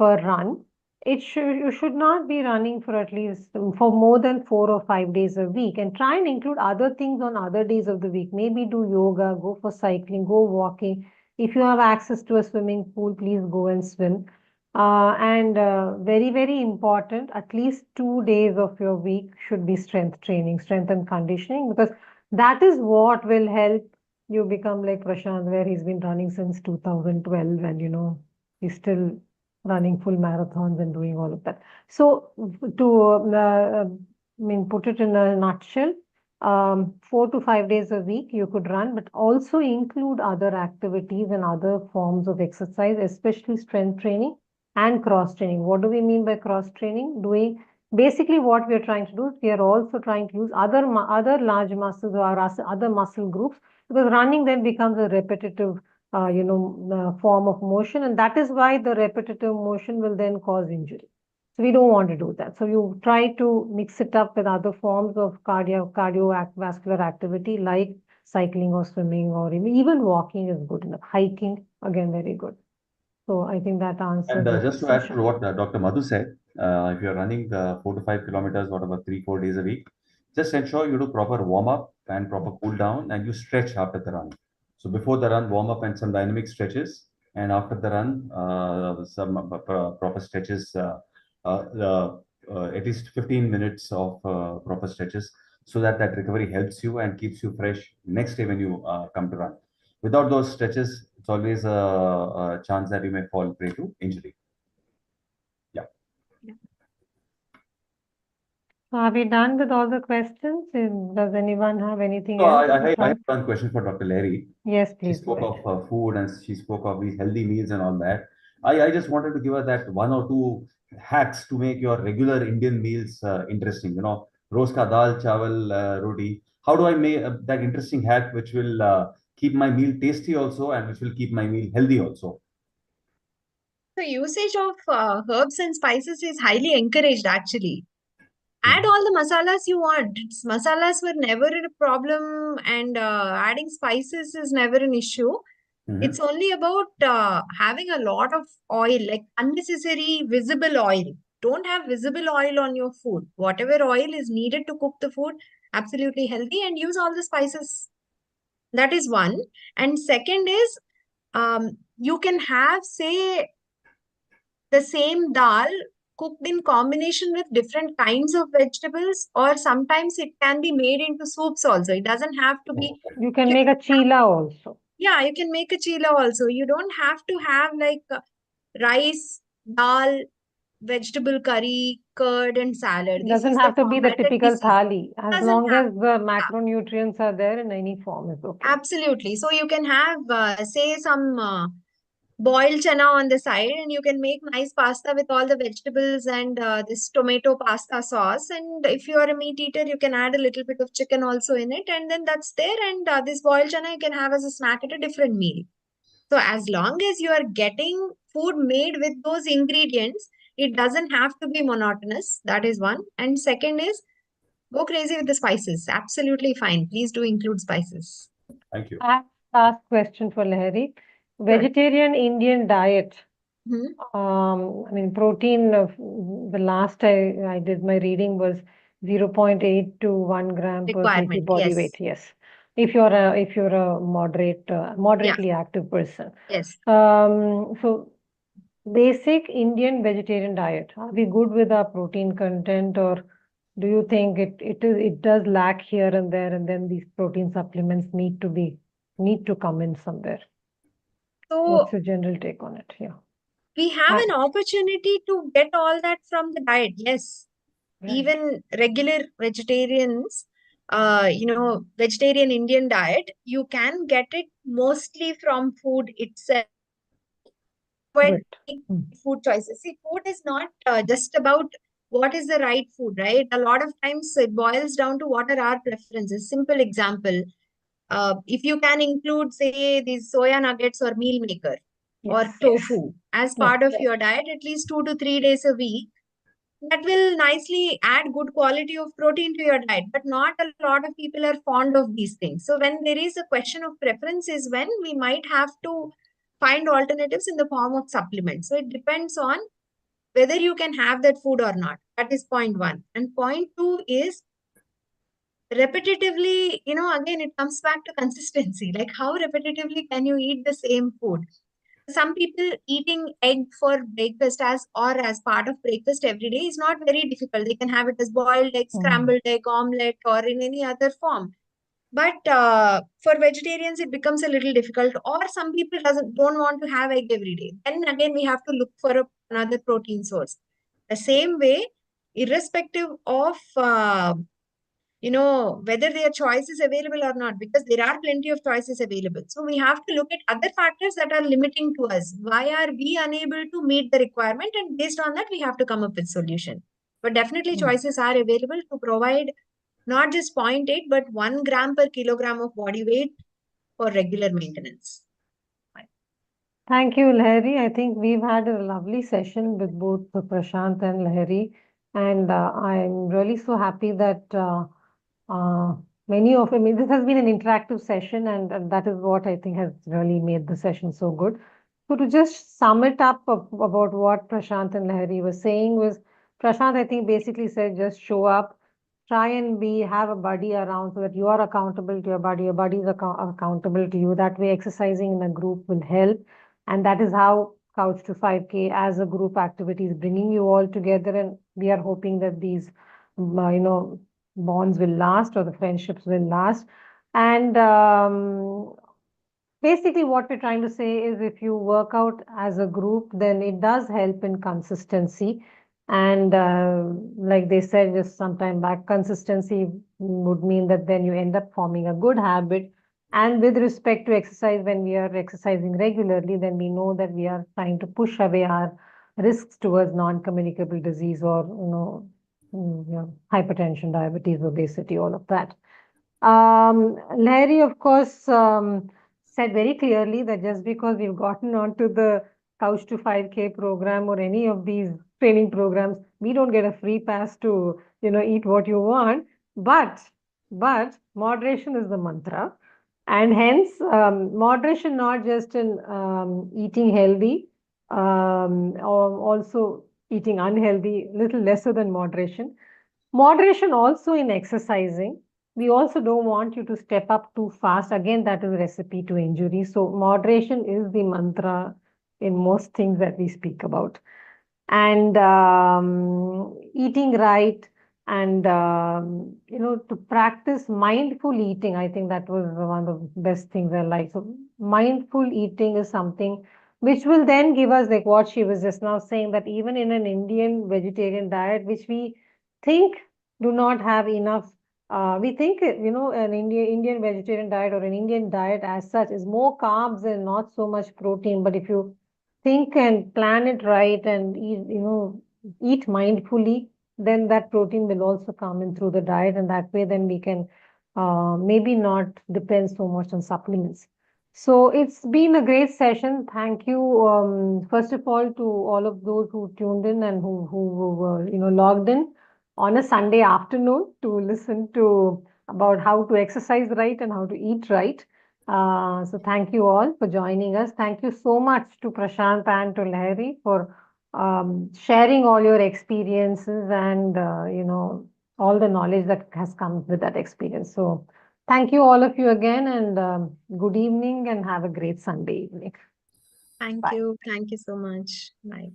run, you should not be running for at least for more than 4 or 5 days a week, and try and include other things on other days of the week. Maybe do yoga, go for cycling, go walking. If you have access to a swimming pool, please go and swim. And very, very important, at least 2 days of your week should be strength training, strength and conditioning, because that is what will help you become like Prashant, where he's been running since 2012, and he's still running full marathons and doing all of that. So put it in a nutshell, 4 to 5 days a week you could run, but also include other activities and other forms of exercise, especially strength training and cross training. What do we mean by cross training? Basically what we are trying to do is we are also trying to use other large muscles or other muscle groups, because running then becomes a repetitive form of motion, and that is why the repetitive motion will then cause injury. So we don't want to do that. So you try to mix it up with other forms of cardiovascular activity like cycling or swimming, or even walking is good enough. Hiking, again, very good. So I think that answers. And just to add to what Dr. Madhu said, if you're running 4 to 5 kilometers, whatever, 3-4 days a week, just ensure you do proper warm up and proper cool down, and you stretch after the run. So before the run, warm up and some dynamic stretches, and after the run, some proper stretches, at least 15 minutes of proper stretches, so that recovery helps you and keeps you fresh next day when you come to run. Without those stretches, it's always a chance that you may fall prey to injury. Yeah. So are we done with all the questions? Does anyone have anything So else? I have one question for Dr. Lahari. Yes, She please. spoke of food, and she spoke of these healthy meals and all that. I just wanted to give her that 1 or 2 hacks to make your regular Indian meals interesting. Roz ka dal, chawal, roti. How do I make that interesting hack which will keep my meal tasty also, and which will keep my meal healthy also? The usage of herbs and spices is highly encouraged actually. Add all the masalas you want. Masalas were never a problem, and adding spices is never an issue. It's only about having a lot of oil, like unnecessary visible oil. Don't have visible oil on your food. Whatever oil is needed to cook the food, absolutely healthy, and use all the spices. That is one. And second is, you can have, say, the same dal cooked in combination with different kinds of vegetables, or sometimes it can be made into soups also. It doesn't have to be. You can make a chila also. Yeah, you can make a chila also. You don't have to have like rice, dal, vegetable curry, curd, and salad. It This doesn't is have the to be the format that we typical see. thali. As Doesn't long have. as the macronutrients are there in any form is okay. Absolutely. So you can have, say, some boiled chana on the side, and you can make nice pasta with all the vegetables and this tomato pasta sauce. And if you are a meat eater, you can add a little bit of chicken also in it, and then that's there. And this boiled chana you can have as a snack at a different meal. So as long as you are getting food made with those ingredients, it doesn't have to be monotonous. That is one. And second is, go crazy with the spices. Absolutely fine. Please do include spices. Thank you. I have last question for Lahari. Vegetarian Indian diet. Mhm. I mean, protein, the last I did my reading was 0.8 to 1 gram per kg Requirement, body yes. weight. Yes. If you're a moderately active person. Yes. So basic Indian vegetarian diet. Are we good with our protein content, or do you think it does lack here and there, and then these protein supplements need to come in somewhere? So What's your general take on it? Yeah. we have an opportunity to get all that from the diet. Yes. Right. Even regular vegetarians, vegetarian Indian diet, you can get it mostly from food itself. Avoid food choices. See, food is not just about what is the right food, right? A lot of times it boils down to what are our preferences. Simple example, if you can include, say, these soya nuggets or meal maker or Yes. tofu as part of your diet at least 2 to 3 days a week, that will nicely add good quality of protein to your diet. But not a lot of people are fond of these things. So when there is a question of preference is when we might have to find alternatives in the form of supplements. So it depends on whether you can have that food or not. That is point one. And point two is repetitively, again, it comes back to consistency. Like, how repetitively can you eat the same food? Some people eating egg for breakfast as part of breakfast every day is not very difficult. They can have it as boiled egg, scrambled egg, omelette, or in any other form. But for vegetarians, it becomes a little difficult. Or some people don't want to have egg every day. Then again, we have to look for another protein source. The same way, irrespective of whether their choice is available or not, because there are plenty of choices available. So we have to look at other factors that are limiting to us. Why are we unable to meet the requirement? And based on that, we have to come up with solution. But definitely choices are available to provide not just 0.8, but 1 gram per kilogram of body weight for regular maintenance. Thank you, Lahari. I think we've had a lovely session with both Prashant and Lahari. And I'm really so happy that I mean, this has been an interactive session, and that is what I think has really made the session so good. So to just sum it up about what Prashant and Lahari were saying was, Prashant, I think, basically said just show up, try and have a buddy around so that you are accountable to your buddy is accountable to you. That way, exercising in a group will help. And that is how Kouch to 5K as a group activity is bringing you all together. And we are hoping that these, bonds will last or the friendships will last. And basically what we're trying to say is if you work out as a group, then it does help in consistency. And like they said just some time back, consistency would mean that then you end up forming a good habit. And with respect to exercise, when we are exercising regularly, then we know that we are trying to push away our risks towards non-communicable disease or, hypertension, diabetes, obesity, all of that. Larry, of course, said very clearly that just because we've gotten onto the Kouch to 5K program or any of these training programs, we don't get a free pass to, eat what you want. But moderation is the mantra. And hence, moderation not just in eating healthy, or also eating unhealthy, little lesser than moderation. Moderation also in exercising. We also don't want you to step up too fast. Again, that is a recipe to injury. So moderation is the mantra in most things that we speak about. And eating right and, to practice mindful eating. I think that was one of the best things I like. So mindful eating is something which will then give us, like what she was just now saying, that even in an Indian vegetarian diet, which we think do not have enough. We think, an Indian vegetarian diet or an Indian diet as such is more carbs and not so much protein. But if you think and plan it right and eat mindfully, then that protein will also come in through the diet, and that way then we can maybe not depend so much on supplements. So it's been a great session. Thank you, first of all, to all of those who tuned in and who were logged in on a Sunday afternoon to listen to about how to exercise right and how to eat right. So thank you all for joining us. Thank you so much to Prashant and to Lahari for sharing all your experiences and all the knowledge that has come with that experience. So thank you all of you again, and good evening and have a great Sunday evening. Thank Bye. you. Thank you so much. Bye.